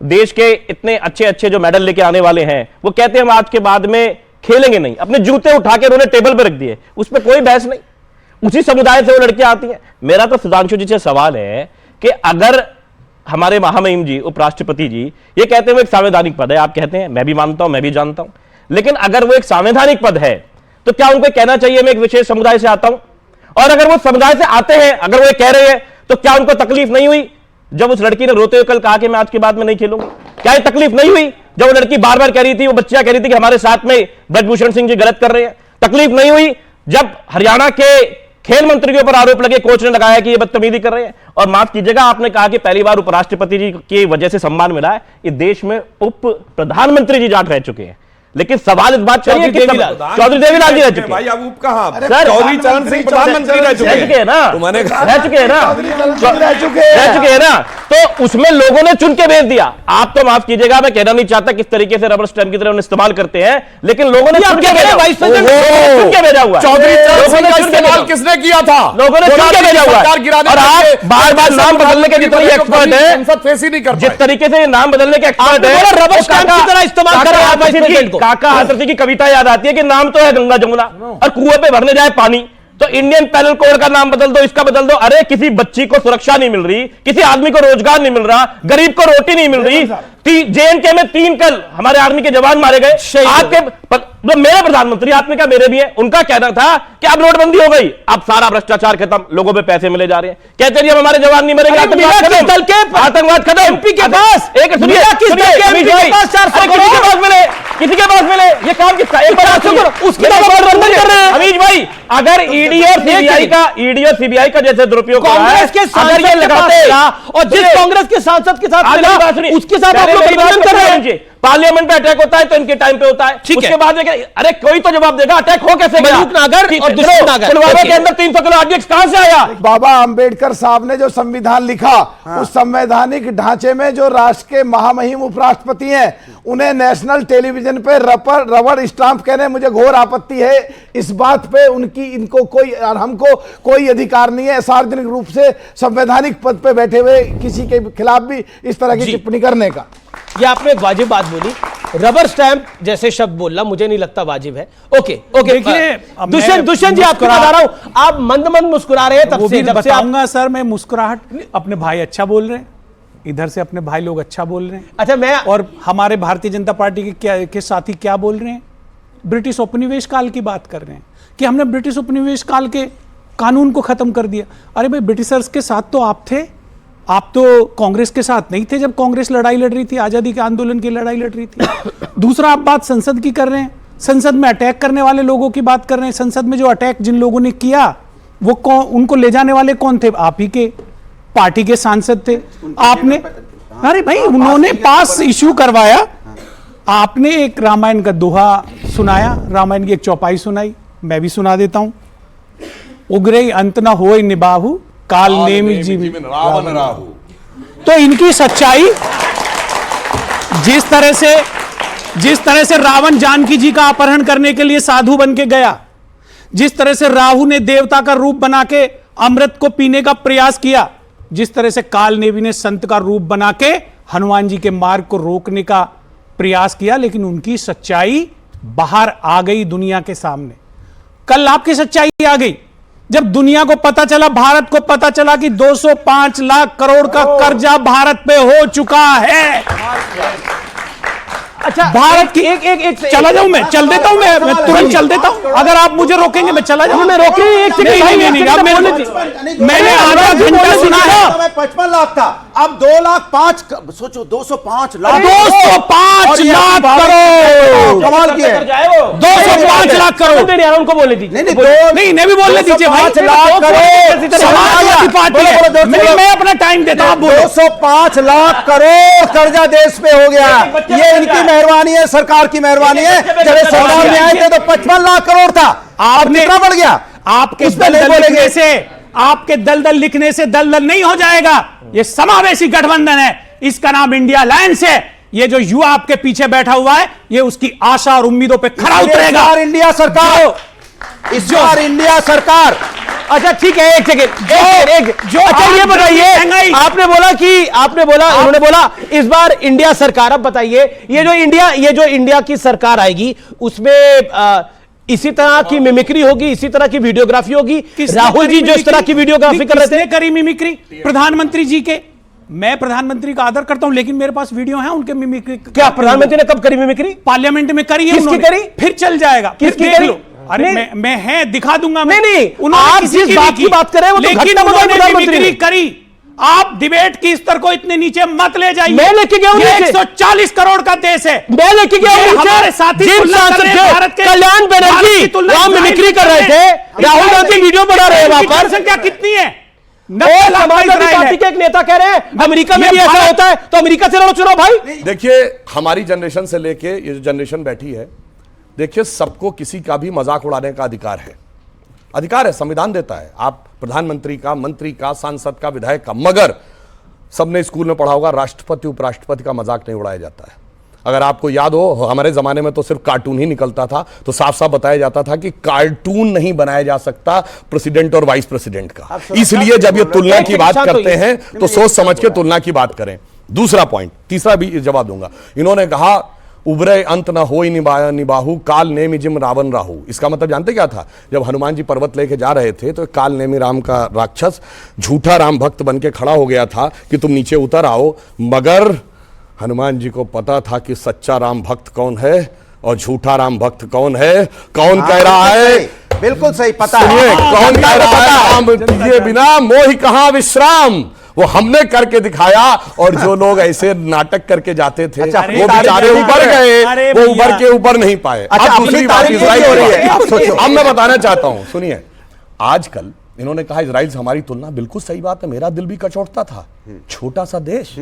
देश के इतने अच्छे अच्छे जो मेडल लेके आने वाले हैं, वो कहते हैं हम आज के बाद में खेलेंगे नहीं, अपने जूते उठा के उन्होंने टेबल पर रख दिए, उस पर कोई बहस नहीं। उसी समुदाय से वो लड़कियां आती हैं। मेरा तो सुधांशु जी से सवाल है कि अगर हमारे महामहिम जी उपराष्ट्रपति जी ये कहते हैं वो एक संवैधानिक पद है, आप कहते हैं, मैं भी मानता हूं, मैं भी जानता हूं, लेकिन अगर वो एक संवैधानिक पद है तो क्या उनको कहना चाहिए मैं एक विशेष समुदाय से आता हूं? और अगर वो समुदाय से आते हैं, अगर वो कह रहे हैं, तो क्या उनको तकलीफ नहीं हुई जब उस लड़की ने रोते हुए कल कहा कि मैं आज के बाद में नहीं खेलूंगी? क्या ये तकलीफ नहीं हुई जब वो लड़की बार बार कह रही थी, वो बच्चियां कह रही थी कि हमारे साथ में ब्रजभूषण सिंह जी गलत कर रहे हैं? तकलीफ नहीं हुई जब हरियाणा के खेल मंत्री के ऊपर आरोप लगे, कोच ने लगाया कि ये बदतमीजी कर रहे हैं? और माफ कीजिएगा, आपने कहा कि पहली बार उपराष्ट्रपति जी की वजह से सम्मान मिला है। इस देश में उप प्रधानमंत्री जी जाट रह चुके हैं, लेकिन सवाल इस बात चौधरी देवीलाल जी रह चुके हैं। अब कहां सर, चौधरी चरण सिंह प्रधानमंत्री रह चुके हैं ना, रह चुके हैं ना, तो उसमें लोगों ने चुन के भेज दिया। आप तो माफ कीजिएगा, मैं कहना नहीं चाहता किस तरीके से रबर स्टैंप की तरह इस्तेमाल करते हैं, लेकिन लोगों ने चुन के भेजा हुआ है। चौधरी चरण सिंह का इस्तेमाल किसने किया था? लोगों ने चुन के भेजा हुआ है। और आप बार बार नाम बदलने के जितने एक्सपर्ट है, संसद फेस ही नहीं कर, जिस तरीके से नाम बदलने के एक्सपर्ट है, रबर स्टैंप की तरह इस्तेमाल कर रहे हैं। काका हाथरसी की कविता याद आती है कि नाम तो है गंगा जमुना और कुएं पे भरने जाए पानी, तो इंडियन पैनल कोड का नाम बदल दो, इसका बदल दो। अरे किसी बच्ची को सुरक्षा नहीं मिल रही, किसी आदमी को रोजगार नहीं मिल रहा, गरीब को रोटी नहीं मिल रही। JNK में 3 कल हमारे आर्मी के जवान मारे गए। आपके मेरे प्रधानमंत्री, आपने कहा मेरे भी है, उनका कहना था कि अब नोटबंदी हो गई, अब सारा भ्रष्टाचार खत्म, लोगों पे पैसे मिले जा रहे हैं। कहते हैं हमारे जवान नहीं मरेंगे, आतंकवाद खत्म। एमपी के पास एक सुनिए, किसी के पास मिले ये काम किसका? एक बार उसकी अमीश भाई, अगर ईडी और सीबीआई का जैसे दुरुपयोग कांग्रेस के सांसद लगाते और जिस कांग्रेस के सांसद के साथ उसके साथ आप लोग गठबंधन कर रहे हैं। पार्लियामेंट में अटैक होता है तो इनके टाइम पे होता है, उसके बाद अरे कोई तो जवाब देगा, अटैक हो कैसे गया? पुलवामा के अंदर 300 किलो आरडीएक्स कहां से आया? बाबा अंबेडकर साहब ने जो संविधान लिखा, उस संवैधानिक ढांचे में जो राष्ट्र के महामहिम उपराष्ट्रपति हैं, उन्हें नेशनल टेलीविजन पे रबड़ स्टाम्प कहने मुझे घोर आपत्ति है। इस बात पे हमको कोई अधिकार नहीं है सार्वजनिक रूप से संवैधानिक पद पे बैठे हुए किसी के खिलाफ भी इस तरह की टिप्पणी करने का। ये आपने एक वाजिब बात बोली, रबर स्टैंप जैसे शब्द बोलना मुझे नहीं लगता वाजिब है। ओके दुष्यंत जी, आपको बता रहा हूं, आप मंद मुस्कुरा रहे हैं तब से। जब बताऊंगा सर, मैं मुस्कुराहट, अपने भाई अच्छा बोल रहे हैं, इधर से अपने भाई लोग अच्छा बोल रहे हैं। अच्छा, मैं और हमारे भारतीय जनता पार्टी के साथी क्या बोल रहे हैं? ब्रिटिश उपनिवेश काल की बात कर रहे हैं कि हमने ब्रिटिश उपनिवेश काल के कानून को खत्म कर दिया। अरे भाई, ब्रिटिशर्स के साथ तो आप थे, आप तो कांग्रेस के साथ नहीं थे जब कांग्रेस लड़ाई लड़ रही थी, आजादी के आंदोलन की लड़ाई लड़ रही थी। दूसरा, आप बात संसद की कर रहे हैं, संसद में अटैक करने वाले लोगों की बात कर रहे हैं। संसद में जो अटैक जिन लोगों ने किया वो उनको ले जाने वाले कौन थे? आप ही के पार्टी के सांसद थे। आपने, अरे भाई, उन्होंने पास इश्यू करवाया, आपने एक रामायण का दोहा सुनाया, रामायण की एक चौपाई सुनाई, मैं भी सुना देता हूं। उग्रे अंत न होय निबाहु, काल नेमि जीवी रावण राहु। तो इनकी सच्चाई, जिस तरह से रावण जानकी जी का अपहरण करने के लिए साधु बन के गया, जिस तरह से राहु ने देवता का रूप बना के अमृत को पीने का प्रयास किया, जिस तरह से काल नेवी ने संत का रूप बना के हनुमान जी के मार्ग को रोकने का प्रयास किया, लेकिन उनकी सच्चाई बाहर आ गई दुनिया के सामने। कल आपकी सच्चाई आ गई जब दुनिया को पता चला, भारत को पता चला कि 205 लाख करोड़ का कर्जा भारत पे हो चुका है। अच्छा, भारत की एक चला जाऊं, मैं चल देता हूं, मैं तुरंत चल देता हूं। अगर आप मुझे रोकेंगे मैं चला जाऊं। मैं रोके एक नहीं, अब मैंने आधा घंटा सुना है। 55 लाख था, अब 2,05,000, सोचो 205 लाख, 205 लाख करोड़, कमाल किया। 205 लाख करोड़ उनको बोले दीजिए, नहीं भी बोलने दीजिए भाई। 205 लाख करोड़, समाजवादी पार्टी है, मैं अपना टाइम देता हूं। 205 लाख करोड़ कर्जा देश पे हो गया। ये इनकी मेहरबानी है, सरकार की मेहरबानी है। जब ये सरकार में आए थे तो 55 लाख करोड़ था, अब कितना बढ़ गया? आपके दलदल लिखने से, आपके दलदल लिखने से दलदल नहीं हो जाएगा। ये समावेशी गठबंधन है, इसका नाम इंडिया अलायंस है। ये जो युवा आपके पीछे बैठा हुआ है, ये उसकी आशा और उम्मीदों पे खरा उतरेगा। इंडिया सरकार, इस बार इंडिया सरकार। अच्छा ठीक है, एक सेकेंड, अच्छा ये बताइए, आपने बोला उन्होंने बोला इस बार इंडिया सरकार। अब बताइए, ये जो इंडिया की सरकार आएगी उसमें इसी तरह की मिमिक्री होगी, इसी तरह की वीडियोग्राफी होगी? राहुल जी जो इस तरह की वीडियोग्राफी कर रहे थे, करी मिमिक्री प्रधानमंत्री जी के। मैं प्रधानमंत्री का आदर करता हूं, लेकिन मेरे पास वीडियो है उनके मिमिक्री। क्या प्रधानमंत्री ने कब करी मिमिक्री? पार्लियामेंट में करी है। किसकी करी? फिर चल जाएगा, किसकी देख करी? लो। अरे मैं है, दिखा दूंगा। नहीं, आप जिस बात की बात कर रहे हैं वो तो घटना बताई प्रधानमंत्री ने करी। आप डिबेट की स्तर को इतने नीचे मत ले जाइए। मैं लेके गया हूं, 140 करोड़ का देश है। मैं लेके गया हूं। हमारे साथी कल्याण बनर्जी वहां मिमिक्री कर रहे थे, राहुल गांधी वीडियो बना रहे हैं वहां पर। संख्या कितनी है? समाजवादी पार्टी के एक नेता कह रहे हैं अमेरिका में भी ऐसा होता है, तो अमेरिका से लड़ो चुनाव भाई। देखिए, हमारी जनरेशन से लेके ये जो जनरेशन बैठी है, देखिए सबको किसी का भी मजाक उड़ाने का अधिकार है, संविधान देता है। आप प्रधानमंत्री का, मंत्री का, सांसद का, विधायक का, मगर सबने स्कूल में पढ़ा होगा राष्ट्रपति उपराष्ट्रपति का मजाक नहीं उड़ाया जाता है। अगर आपको याद हो, हमारे जमाने में तो सिर्फ कार्टून ही निकलता था, तो साफ साफ बताया जाता था कि कार्टून नहीं बनाया जा सकता प्रेसिडेंट और वाइस प्रेसिडेंट का। इसलिए जब ये तुलना की बात करते हैं तो सोच समझ के तुलना की बात करें। दूसरा पॉइंट, तीसरा भी जवाब दूंगा। इन्होंने कहा उबरे अंत न होई निबाहु काल नेमि जिम रावण राहु। इसका मतलब जानते क्या था? जब हनुमान जी पर्वत लेके जा रहे थे तो काल नेमि राम का राक्षस झूठा राम भक्त बन के खड़ा हो गया था कि तुम नीचे उतर आओ, मगर हनुमान जी को पता था कि सच्चा राम भक्त कौन है और झूठा राम भक्त कौन है। कौन कह रहा है? बिल्कुल सही पता है। कौन कह रहा है? राम दिए बिना मोहि कहां विश्राम। वो हमने करके दिखाया, और जो लोग ऐसे नाटक करके जाते थे वो बेचारे उबर गए, वो उबर के ऊपर नहीं पाए। अब दूसरी बात इजराइल हो रही है। अब मैं बताना चाहता हूं, सुनिए, आजकल इन्होंने कहा इजराइल से हमारी तुलना, बिल्कुल सही बात है। मेरा दिल भी कचोटता था, छोटा सा देश,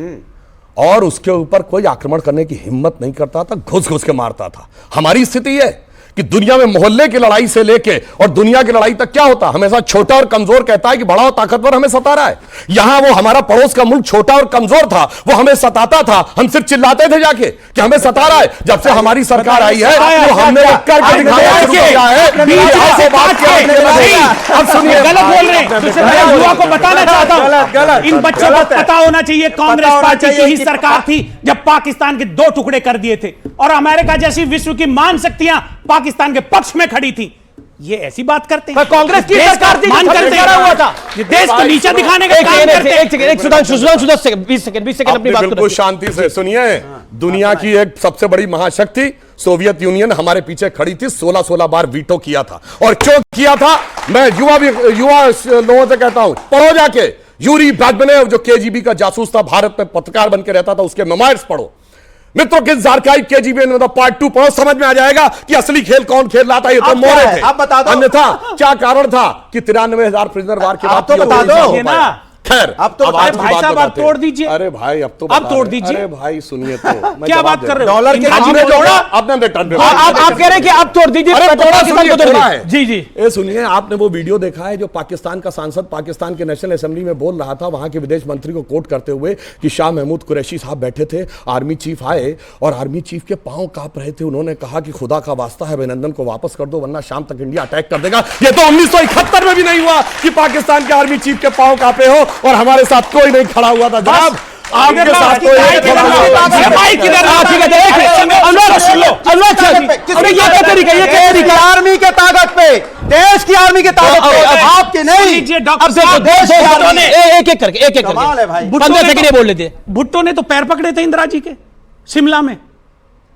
और उसके ऊपर कोई आक्रमण करने की हिम्मत नहीं करता था, घुस घुस के मारता था। हमारी स्थिति है कि दुनिया में मोहल्ले की लड़ाई से लेके और दुनिया की लड़ाई तक क्या होता, हमेशा छोटा और कमजोर कहता है कि बड़ा और ताकतवर हमें सता रहा है। यहां वो हमारा पड़ोस का मुल्क छोटा और कमजोर था, वो हमें सताता था, हम सिर्फ चिल्लाते थे जाके कि हमें सता रहा है। जब से हमारी सरकार आई है तो हमने वो करके दिखाया है। अब सुनिए, गलत बोल रहे हैं। मैं युवा को बताना चाहता हूं, इन बच्चों को पता होना चाहिए कांग्रेस पार्टी की ही सरकार थी जब पाकिस्तान के 2 टुकड़े कर दिए थे, और अमेरिका जैसी विश्व की महान शक्तियां पाकिस्तान के पक्ष में खड़ी थी। ये ऐसी बात करते हैं, कांग्रेस की सरकार थी, मान करते हुआ था, ये देश को नीचे दिखाने का काम करते हैं। एक सुधांशु 20 सेकंड अपनी बात बिल्कुल शांति से सुनिए। दुनिया की एक सबसे बड़ी महाशक्ति सोवियत यूनियन हमारे पीछे खड़ी थी, 16 बार वीटो किया था। और क्यों किया था? मैं युवा लोगों से कहता हूं, पढ़ो जाके यूरी ब्रैडमनेव जो केजीबी का जासूस था, भारत में पत्रकार बन के रहता था, उसके मेमोयर्स पढ़ो। मित्रों के जारकाई केजीबी में पार्ट 2 पढ़ो, समझ में आ जाएगा कि असली खेल कौन खेल रहा था। ये तो मोरे थे। आप बता दो, अन्यथा क्या कारण था कि 93,000 प्रिजनर वार के बाद तो बता दो ना। खैर अब तो आज की भाई बात साहब, आप बताते हैं। तोड़ दीजिए। अरे भाई अब तो आप बता तोड़ रहे हैं। दीजिए। अरे भाई सुनिए तो मैं क्या जवाब बात दे कर रहे रहा हो? हूं। डॉलर के इंदिरा जी नाम ने पे तोड़ा। आपने आप कह रहे हैं कि आप तोड़ दीजिए, अरे पेट्रोल थोड़ा पाकिस्तान को सुनिए, तोड़ थोड़ा दीजिए। है। जी जी। ये सुनिए, आपने वो वीडियो देखा है जो पाकिस्तान का सांसद पाकिस्तान के नेशनल असेंबली में बोल रहा था, वहां के विदेश मंत्री को कोट करते हुए कि शाह महमूद कुरैशी साहब बैठे थे, आर्मी चीफ आए और आर्मी चीफ के पांव कांप रहे थे। उन्होंने कहा कि खुदा का वास्ता है अभिनंदन को वापस कर दो वरना शाम तक इंडिया अटैक कर देगा। ये तो 1971 में भी नहीं हुआ कि पाकिस्तान के आर्मी चीफ के पांव कांपे हो और हमारे साथ कोई नहीं खड़ा हुआ था। जनाब आपके साथ कोई नहीं खड़ा हुआ। आर्मी के ताकत पे, देश की आर्मी के ताकत पे, आपकी नहीं। डॉक्टर साहब, देश की आर्मी। एक एक करके कमाल है भाई। 15 सेकंड बोल लेते। भुट्टो ने तो पैर पकड़े थे इंदिरा जी के शिमला में,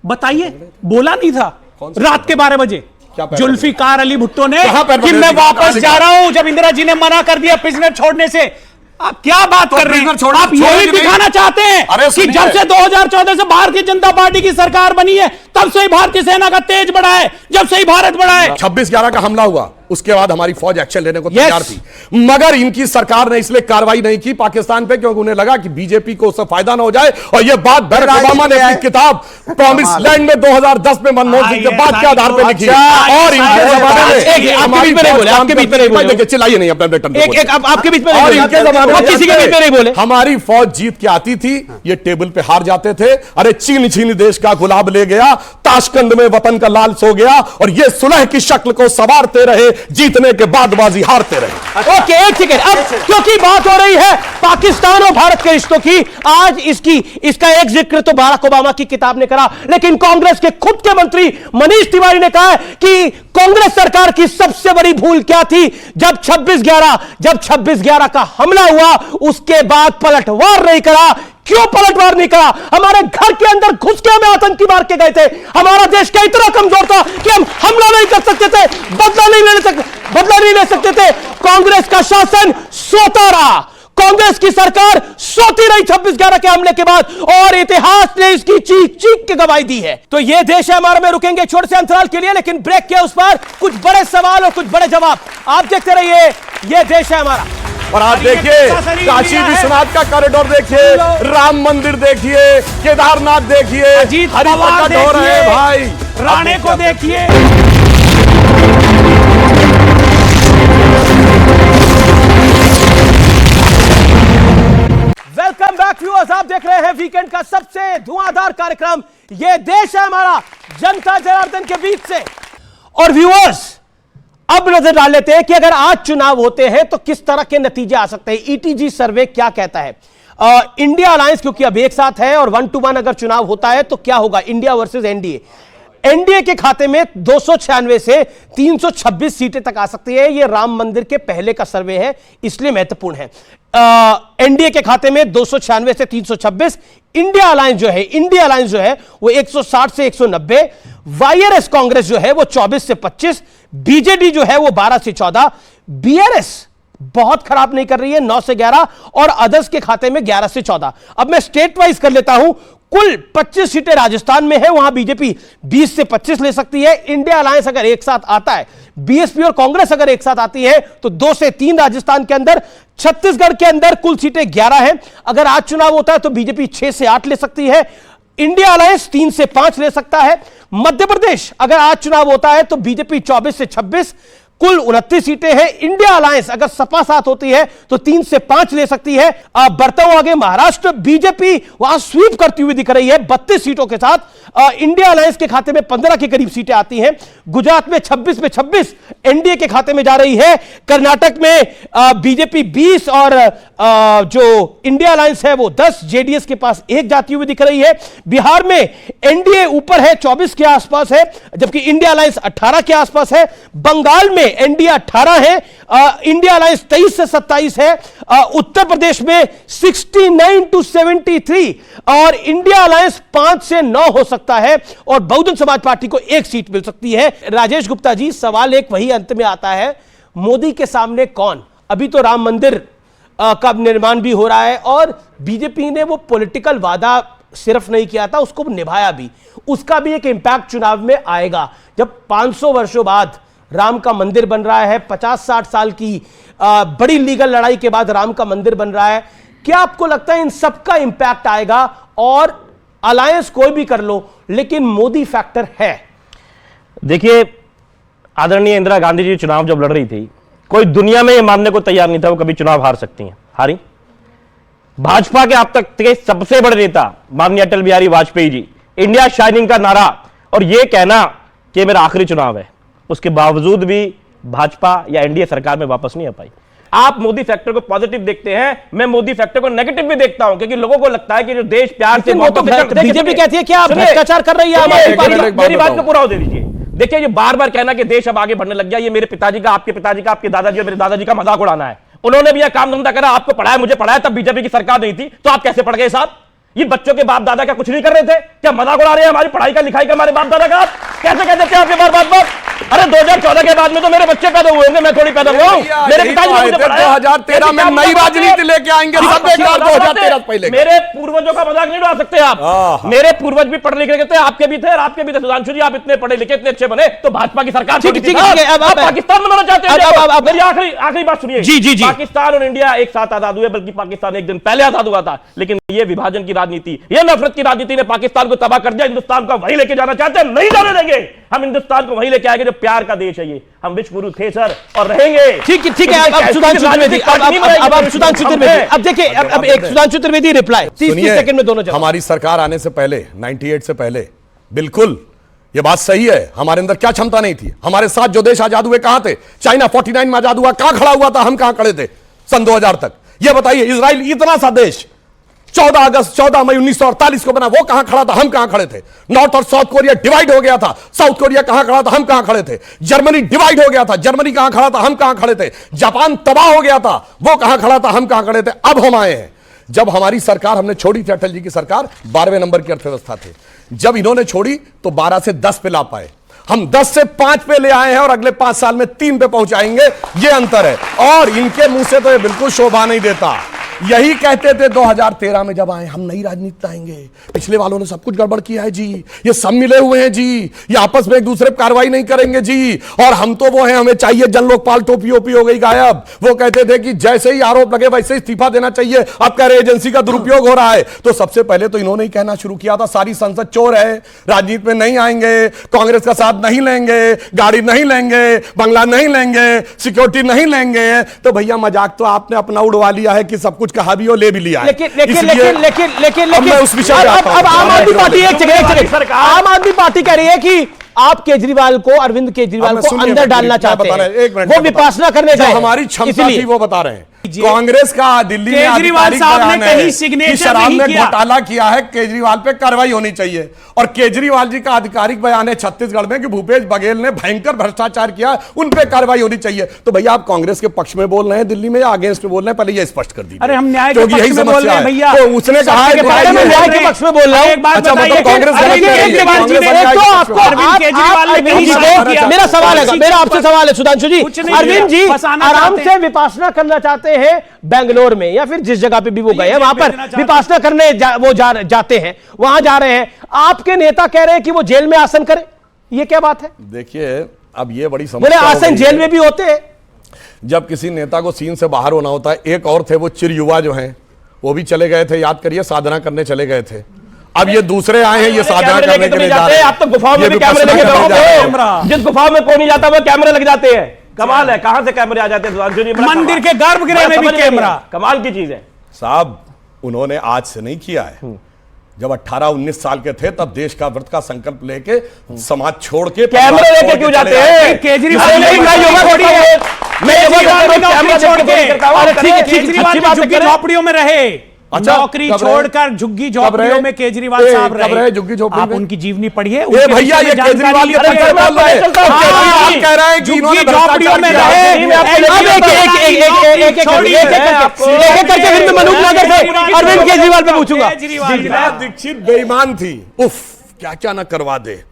बताइए, बोला नहीं था रात के 12 बजे जुल्फिकार अली भुट्टो ने कि मैं वापस जा रहा हूं, जब इंदिरा जी ने मना कर दिया प्रिजनर छोड़ने से। आप क्या बात कर रहे हैं? आप यही दिखाना चाहते हैं कि जब से 2014 से भारतीय जनता पार्टी की सरकार बनी है तब से ही भारतीय सेना का तेज बढ़ा है, जब से ही भारत बढ़ा है। 26/11 का हमला हुआ, उसके बाद हमारी फौज एक्शन लेने को तैयार थी, मगर इनकी सरकार ने इसलिए कार्रवाई नहीं की पाकिस्तान पे क्योंकि उन्हें लगा कि बीजेपी को उससे फायदा ना हो जाए। और ये बात बराक ओबामा ने अपनी किताब प्रॉमिस लैंड में 2010 में मनमोहन सिंह के बाद के आधार पर लिखी और इनके जमाने में आपके बीच में नहीं बोले, आपके बीच में नहीं बोले। देखिए चिल्लाइए नहीं अपने बेटन एक एक आपके बीच में और इनके जमाने में किसी के बीच में नहीं बोले। हमारी फौज जीत के आती थी, ये टेबल पे हार जाते थे। अरे छीन छीन देश का गुलाब ले गया, ताशकंद में वतन का लाल सो गया और ये सुलह की शक्ल को संवारते रहे, जीतने के बाद बाजी हारते रहे। ओके, एक सेकंड। अब क्योंकि बात हो रही है पाकिस्तान और भारत के रिश्तों की, आज इसका एक जिक्र तो बराक ओबामा की किताब ने करा, लेकिन कांग्रेस के खुद के मंत्री मनीष तिवारी ने कहा कि कांग्रेस सरकार की सबसे बड़ी भूल क्या थी, जब 26/11 का हमला हुआ उसके बाद पलटवार नहीं करा। क्यों पलटवार नहीं करा? हमारे घर के अंदर घुस के हमें आतंकी मार के गए थे। हमारा देश क्या इतना कमजोर था कि हम हमला नहीं कर सकते थे, बदला नहीं ले सकते थे। कांग्रेस का शासन सोता रहा, कांग्रेस की सरकार सोती रही 26/11 के हमले के बाद, और इतिहास ने इसकी चीख चीख के गवाही दी है। तो ये देश है हमारा में रुकेंगे छोटे से अंतराल के लिए, लेकिन ब्रेक के उस पर कुछ बड़े सवाल और कुछ बड़े जवाब। आप देखते रहिए, ये देश है हमारा। और आप देखिए काशी विश्वनाथ का कॉरिडोर देखिए, राम मंदिर देखिए, केदारनाथ देखिए, हरि प्रकट हो रहे हैं भाई, राणे को देखिए। वेलकम बैक व्यूअर्स, आप देख रहे हैं वीकेंड का सबसे धुआंधार कार्यक्रम ये देश है हमारा, जनता जनार्दन के बीच से। और व्यूअर्स, अब नजर डाल लेते हैं कि अगर आज चुनाव होते हैं तो किस तरह के नतीजे आ सकते हैं। ईटीजी सर्वे क्या कहता है? इंडिया अलायंस क्योंकि अब एक साथ है और 1-to-1 अगर चुनाव होता है तो क्या होगा, इंडिया वर्सेस एनडीए। एनडीए के खाते में 296 से 326 सीटें तक आ सकती है। यह राम मंदिर के पहले का सर्वे है, इसलिए महत्वपूर्ण है। एनडीए के खाते में 296 से 326, इंडिया अलायंस जो है वो 160 से 190, वाईआरएस कांग्रेस जो है वो 24 से 25, बीजेडी जो है वो 12 से 14, बीआरएस बहुत खराब नहीं कर रही है 9 से 11, और अदर्स के खाते में 11 से 14। अब मैं स्टेट वाइज कर लेता हूं, कुल 25 सीटें राजस्थान में है, वहां बीजेपी 20 से 25 ले सकती है। इंडिया अलायंस अगर एक साथ आता है, बीएसपी और कांग्रेस अगर एक साथ आती है तो 2 से 3 राजस्थान के अंदर। छत्तीसगढ़ के अंदर कुल सीटें 11 हैं, अगर आज चुनाव होता है तो बीजेपी 6 से 8 ले सकती है, इंडिया अलायंस 3 से 5 ले सकता है। मध्य प्रदेश अगर आज चुनाव होता है तो बीजेपी 24 से 26, कुल 29 सीटें हैं। इंडिया अलायंस अगर सपा साथ होती है तो 3 से 5 ले सकती है। बढ़ता हुआ आगे महाराष्ट्र, बीजेपी वहां स्वीप करती हुई दिख रही है 32 सीटों के साथ। इंडिया अलायंस के खाते में 15 के करीब सीटें आती हैं। गुजरात में 26 में 26 एनडीए के खाते में जा रही है। कर्नाटक में बीजेपी 20 और जो इंडिया अलायंस है वो 10, जेडीएस के पास 1 जाती हुई दिख रही है। बिहार में एनडीए ऊपर है, 24 के आसपास है, जबकि इंडिया अलायंस 18 के आसपास है। बंगाल में एनडीए 18 है, इंडिया अलायंस 23 से 27 है। उत्तर प्रदेश में 69 to 73 और इंडिया अलायंस 5 से 9 हो सकता है, और बहुजन समाज पार्टी को 1 सीट मिल सकती है। राजेश गुप्ता जी, सवाल एक वही अंत में आता है, मोदी के सामने कौन? अभी तो राम मंदिर का निर्माण भी हो रहा है और बीजेपी ने वो पॉलिटिकल वादा सिर्फ नहीं किया था, उसको निभाया भी, उसका भी एक इंपैक्ट चुनाव में आएगा। जब 500 वर्षों बाद राम का मंदिर बन रहा है, 50-60 साल की बड़ी लीगल लड़ाई के बाद राम का मंदिर बन रहा है। क्या आपको लगता है इन सबका इंपैक्ट आएगा? और अलायंस कोई भी कर लो लेकिन मोदी फैक्टर है। देखिए, आदरणीय इंदिरा गांधी जी चुनाव जब लड़ रही थी, कोई दुनिया में यह मानने को तैयार नहीं था वो कभी चुनाव हार सकती हैं। हारी। भाजपा के अब तक के सबसे बड़े नेता माननीय अटल बिहारी वाजपेयी जी, इंडिया शाइनिंग का नारा और यह कहना कि मेरा आखिरी चुनाव है, उसके बावजूद भी भाजपा या एनडीए सरकार में वापस नहीं आ पाई। आप मोदी फैक्टर को पॉजिटिव देखते हैं, मैं मोदी फैक्टर को नेगेटिव भी देखता हूं, क्योंकि लोगों को लगता है कि जो देश प्यार से बीजेपी कहती है कि आप भ्रष्टाचार कर रही है। मेरी बात को पूरा हो दे दीजिए। देखिए, ये बार बार कहना कि देश अब आगे बढ़ने लग गया, ये मेरे पिताजी का, आपके पिताजी का, आपके दादाजी और मेरे दादाजी का मजाक उड़ाना है। उन्होंने भी यह काम धंधा करा, आपको पढ़ाया, मुझे पढ़ाया, तब बीजेपी की सरकार नहीं थी, तो आप कैसे पढ़ गए साहब? ये बच्चों के बाप दादा क्या कुछ नहीं कर रहे थे? क्या मजाक उड़ा रहे हैं हमारी पढ़ाई का, लिखाई का, हमारे बाप दादा का? आप कैसे कहते थे आपके बार? अरे 2014 के बाद में तो मेरे बच्चे पैदा हुए होंगे, मैं थोड़ी पैदा हुआ हूं। मेरे पिताजी ने मुझे पढ़ाया। 2013 में नई राजनीति लेके आएंगे, सब बेकार 2013 पहले। मेरे पूर्वजों का मजाक नहीं उड़ा सकते आप। मेरे पूर्वज भी पढ़े लिखे थे, आपके भी थे और आपके भी थे। सुधांशु जी, आप इतने पढ़े लिखे, इतने अच्छे बने, तो भाजपा की सरकार पाकिस्तान बनाना चाहते हैं। मेरी आखिरी बात सुनिए। जी, पाकिस्तान और इंडिया एक साथ आजाद हुए, बल्कि पाकिस्तान एक दिन पहले आजाद हुआ था, लेकिन ये विभाजन की राजनीति, ये नफरत की राजनीति ने पाकिस्तान को तबाह कर दिया। हिंदुस्तान को वहीं लेके जाना चाहते हैं, नहीं जाने देंगे। हम हिंदुस्तान को वहीं लेके आएंगे जो प्यार का देश है। ये हम विश्व गुरु थे सर, और रहेंगे। ठीक है। अब सुधांशु त्रिवेदी, अब सुधांशु त्रिवेदी, अब देखिए, अब एक सुधांशु त्रिवेदी रिप्लाई 30 सेकंड में दोनों जवाब। हमारी सरकार आने से पहले 98 से पहले बिल्कुल ये बात सही है, हमारे अंदर क्या क्षमता नहीं थी। हमारे साथ जो देश आजाद हुए कहां थे? चाइना 49 में आजाद हुआ, कहां खड़ा हुआ था? हम कहां खड़े थे सन 2000 तक? ये बताइए, इजराइल इतना सा देश 14 मई 1948 को बना, वो कहां खड़ा था? हम कहां खड़े थे? नॉर्थ और साउथ कोरिया डिवाइड हो गया था, साउथ कोरिया कहां खड़ा था? हम कहां खड़े थे? जर्मनी डिवाइड हो गया था, जर्मनी कहां खड़ा था? हम कहां खड़े थे? जापान तबाह हो गया था, वो कहां खड़ा था? हम कहां खड़े थे? अब हम आए हैं। जब हमारी सरकार, हमने छोड़ी थी अटल जी की सरकार, 12वें नंबर की अर्थव्यवस्था थे। जब इन्होंने छोड़ी तो 12 से 10 पे ला पाए। हम 10 से 5 पे ले आए हैं और अगले 5 साल में 3 पे पहुंचाएंगे। ये अंतर है, और इनके मुंह से तो ये बिल्कुल शोभा नहीं देता। यही कहते थे 2013 में जब आए, हम नई राजनीति लाएंगे, पिछले वालों ने सब कुछ गड़बड़ किया है जी, ये सब मिले हुए हैं जी, ये आपस में एक दूसरे पर कार्रवाई नहीं करेंगे जी, और हम तो वो हैं, हमें चाहिए जन लोकपाल। टोपी ओपी हो गई गायब। वो कहते थे कि जैसे ही आरोप लगे वैसे ही इस्तीफा देना चाहिए, अब कह रहे एजेंसी का दुरुपयोग हो रहा है। तो सबसे पहले तो इन्होंने ही कहना शुरू किया था सारी संसद चोर है, राजनीति में नहीं आएंगे, कांग्रेस का साथ नहीं लेंगे, गाड़ी नहीं लेंगे, बंगला नहीं लेंगे, सिक्योरिटी नहीं लेंगे। तो भैया मजाक तो आपने अपना उड़वा लिया है कि सब कुछ कहा भी हो, ले भी लिया है। लेकिन मैं उस विषय पे आता हूं। अब आम आदमी पार्टी, एक जगह आम आदमी पार्टी कह रही है कि आप केजरीवाल को, अरविंद केजरीवाल को अंदर डालना चाहते हैं, वो विपासना करने गए। हमारी क्षमता थी वो बता रहे हैं। कांग्रेस का दिल्ली में केजरीवाल साहब ने कहीं सिग्नेचर शराब में घोटाला किया है, केजरीवाल पे कार्रवाई होनी चाहिए। और केजरीवाल जी का आधिकारिक बयान है छत्तीसगढ़ में कि भूपेश बघेल ने भयंकर भ्रष्टाचार किया, उन पे कार्रवाई होनी चाहिए। तो भैया आप कांग्रेस के पक्ष में बोल रहे हैं दिल्ली में या अगेंस्ट में बोल रहे हैं? पहले ये स्पष्ट कर दीजिए। अरे हम न्याय के पक्ष में बोल रहे हैं भैया। तो उसने कहा है न्याय के पक्ष में बोल रहा हूं। अच्छा, मतलब कांग्रेस मेरा सवाल है, मेरा आपसे सवाल है सुधांशु जी, अरविंद जी आराम से विपासना करना चाहते हैं बेंगलोर में या फिर जिस जगह पे भी वो गए हैं, वहां पर विपासना करने जाते हैं, वहां जा रहे हैं। आपके नेता कह रहे हैं कि वो जेल में आसन करें, ये क्या बात है? देखिए, अब ये बड़ी समस्या। बोले आसन जेल में भी होते हैं। जब किसी नेता को सीन से बाहर होना होता है, एक और थे वो चिर युवा जो हैं, वो भी चले गए थे, याद करिए, साधना करने चले गए थे। अब ये दूसरे आए हैं, ये साधना करने के लिए जा रहे हैं। आप तो गुफाओं में भी कैमरे लेके जाओगे, जिस गुफाओं में कोई नहीं जाता वो कैमरे लग जाते हैं। कमाल है, कहां से कैमरे आ जाते हैं? मंदिर के गर्भगृह में भी कैमरा, कमाल की चीज है साहब। उन्होंने आज से नहीं किया है, जब 18-19 साल के थे तब देश का व्रत का संकल्प लेके समाज छोड़ के कैमरे लेके क्यों जाते हैं? केजरीवाल झोपड़ियों में रहे, नौकरी छोड़कर झुग्गी झोपड़ियों में केजरीवाल साहब रहे। झुग्गी झोपड़ी आप उनकी जीवनी पढ़िए। भैया ये केजरीवाल कह रहा है कि इन्होंने झोपड़ियों में रहे। अरविंद केजरीवाल पे पूछूंगा। दीक्षित बेईमान थी, उफ क्या क्या ना करवा दे।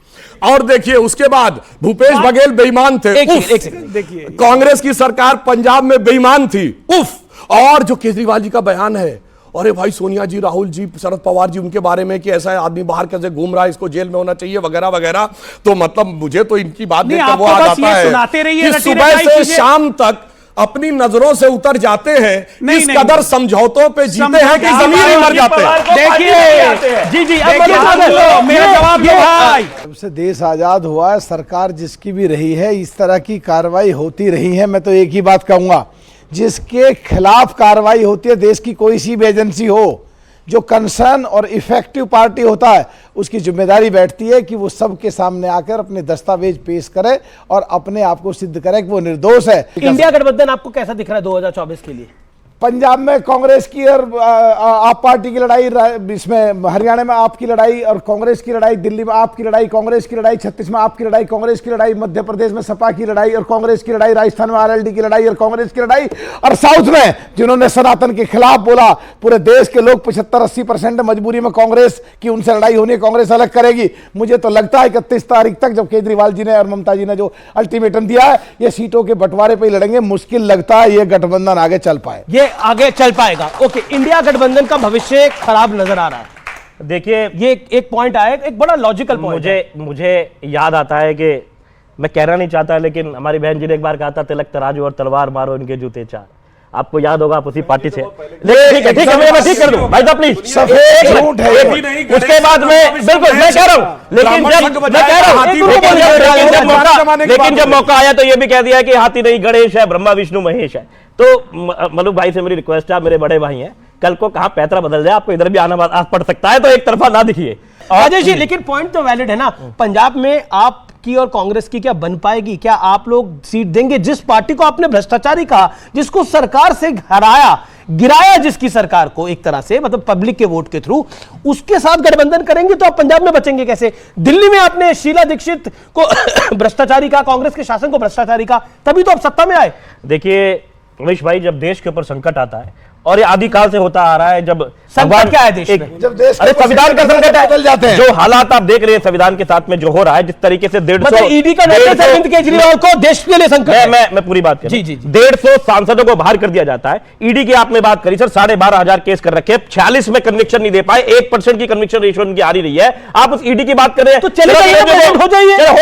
और देखिए उसके बाद भूपेश बघेल बेईमान थे, देखिए कांग्रेस की सरकार पंजाब में बेईमान थी, उफ। और जो केजरीवाल जी का बयान है, अरे भाई सोनिया जी, राहुल जी, शरद पवार जी, उनके बारे में कि ऐसा आदमी बाहर कैसे घूम रहा है, इसको जेल में होना चाहिए वगैरह वगैरह। तो मतलब मुझे तो इनकी बात देखकर वो आ जाता है कि सुबह से शाम तक अपनी नजरों से उतर जाते हैं, नहीं, इस नहीं, कदर नहीं। समझौतों पे जीते हैं कि जमीन ही मर जाते हैं। देखिए जी जी, अब मेरा जवाब ये भाई, जब से देश आजाद हुआ है, सरकार जिसकी भी रही है, इस तरह की कार्रवाई होती रही है। मैं तो एक ही बात कहूंगा, जिसके खिलाफ कार्रवाई होती है, देश की कोई सी भी एजेंसी हो, जो कंसर्न और इफेक्टिव पार्टी होता है, उसकी जिम्मेदारी बैठती है कि वो सबके सामने आकर अपने दस्तावेज पेश करे और अपने आप को सिद्ध करे कि वो निर्दोष है। इंडिया गठबंधन आपको कैसा दिख रहा है 2024 के लिए? पंजाब में कांग्रेस की और आप पार्टी की लड़ाई, इसमें हरियाणा में आपकी लड़ाई और कांग्रेस की लड़ाई, दिल्ली में आपकी लड़ाई, कांग्रेस की लड़ाई, छत्तीस में आपकी लड़ाई, कांग्रेस की लड़ाई, मध्य प्रदेश में सपा की लड़ाई और कांग्रेस की लड़ाई, राजस्थान में आरएलडी की लड़ाई और कांग्रेस की लड़ाई, और साउथ में जिन्होंने सनातन के खिलाफ बोला, पूरे देश के लोग 75-80% मजबूरी में कांग्रेस की उनसे लड़ाई होनी है, कांग्रेस अलग करेगी। मुझे तो लगता है 31 तारीख तक, जब केजरीवाल जी ने और ममता जी ने जो अल्टीमेटम दिया है, ये सीटों के बंटवारे पर ही लड़ेंगे। मुश्किल लगता है ये गठबंधन आगे चल पाए, ये आगे चल पाएगा। ओके, इंडिया गठबंधन का भविष्य खराब नजर आ रहा है। देखिए, ये एक पॉइंट आया, एक बड़ा लॉजिकल पॉइंट मुझे याद आता है कि मैं कहना नहीं चाहता, लेकिन हमारी बहन जी ने एक बार कहा था, तिलक तराजू और तलवार मारो इनके जूते चार। आपको याद होगा, आप उसी पार्टी से। ठीक है, मैं ठीक कर दूं भाई साहब, प्लीज। उसके बाद में बिल्कुल मैं कह रहा हूं, लेकिन जब मौका आया तो ये भी कह दिया कि हाथी नहीं गणेश है, ब्रह्मा विष्णु महेश है। तो मलूक भाई से मेरी रिक्वेस्ट है, आप मेरे बड़े भाई हैं, कल को कहां पैतरा बदल जाए, आपको इधर भी आना पड़ सकता है, तो एक तरफा ना दिखिए। राजेश जी, लेकिन पॉइंट तो वैलिड है ना। पंजाब में आपकी और कांग्रेस की क्या बन पाएगी? क्या आप लोग सीट देंगे जिस पार्टी को आपने भ्रष्टाचारी कहा, जिसको सरकार से हराया, गिराया, जिसकी सरकार को एक तरह से, मतलब पब्लिक के वोट के थ्रू, उसके साथ गठबंधन करेंगे तो आप पंजाब में बचेंगे कैसे? दिल्ली में आपने शीला दीक्षित को भ्रष्टाचारी का, कांग्रेस के शासन को भ्रष्टाचारी का, तभी तो आप सत्ता में आए। देखिए रमेश भाई, जब देश के ऊपर संकट आता है, और ये आदिकाल से होता आ रहा है, जब संकट क्या है देश में? जब देश अरे संविधान का संकट है, बदल जाते हैं। जो हालात आप देख रहे हैं संविधान के साथ में जो हो रहा है, जिस तरीके से 150 ईडी का नोटिस अरविंद केजरीवाल को देश के लिए संकट है। मैं पूरी बात कर रहा हूं। जी। 150 सांसदों को बाहर कर दिया जाता है। ईडी की आपने बात करी सर, 12,500 केस कर रखे, 46 में कन्विक्शन नहीं दे पाए, 1% की कन्विक्शन रेशियो उनकी आ रही है। आप उस ईडी की बात कर रहे हैं, तो चले हो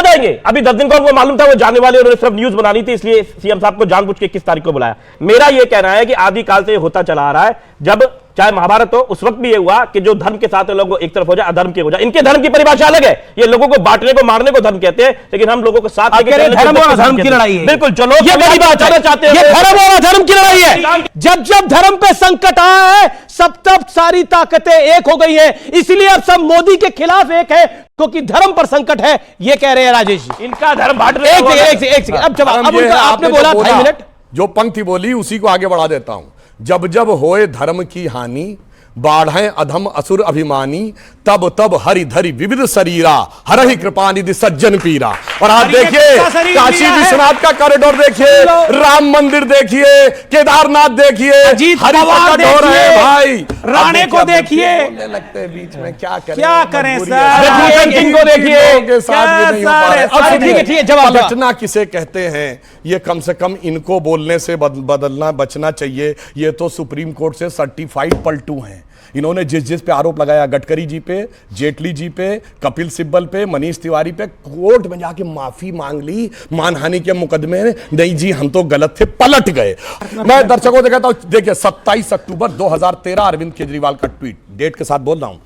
जाएंगे। अभी 10 दिन को उनको मालूम था वो जाने वाले, उन्होंने सिर्फ न्यूज बनानी थी, इसलिए सीएम साहब को जानबूझ के 21 तारीख को बुलाया। मेरा यह कहना है कि आदिकाल से होता चला आ रहा है, जब चाहे महाभारत हो, उस वक्त भी ये हुआ कि जो धर्म के साथ लोग एक तरफ हो जाए, अधर्म के हो जाए। इनके धर्म की परिभाषा अलग है, ये लोगों को बांटने को, मारने को धर्म कहते हैं, लेकिन हम लोगों को साथ धर्म और अधर्म की लड़ाई है। बिल्कुल, चलो ये बड़ी बात है, चाहते हैं, ये धर्म और अधर्म की लड़ाई है। जब जब धर्म पे संकट आया है, तब सारी ताकतें एक हो गई है, इसलिए अब सब मोदी के खिलाफ एक है, क्योंकि धर्म पर संकट है, ये कह रहे हैं राजेश जी। इनका धर्म बांटने, एक सेकंड, अब जवाब, अब आपने बोला 2.5 मिनट, जो पंक्ति बोली उसी को आगे बढ़ा देता हूं। जब जब होए धर्म की हानि, बाढ़े अधम असुर अभिमानी, तब तब हरि धरि विविध शरीरा, हरहि कृपा निधि सज्जन पीरा। और आप देखिए, काशी विश्वनाथ का कॉरिडोर देखिए, राम मंदिर देखिए, केदारनाथ देखिए, हरिद्वार हो रहे हैं भाई, राणे को देखिए, लगते बीच में क्या करें सर, को देखिए, साथ भी नहीं हो पा रहे। ठीक है, जवाब पलटना किसे कहते हैं, ये कम से कम इनको बोलने से बदलना बचना चाहिए। ये तो सुप्रीम कोर्ट से सर्टिफाइड पलटू हैं। इन्होंने जिस पे आरोप लगाया, गडकरी जी पे, जेटली जी पे, कपिल सिब्बल पे, मनीष तिवारी पे, कोर्ट में जाके माफी मांग ली, मानहानि के मुकदमे में, नहीं जी हम तो गलत थे, पलट गए। मैं दर्शकों से कहता हूं, देखिए 27 अक्टूबर 2013 अरविंद केजरीवाल का ट्वीट, डेट के साथ बोल रहा हूं।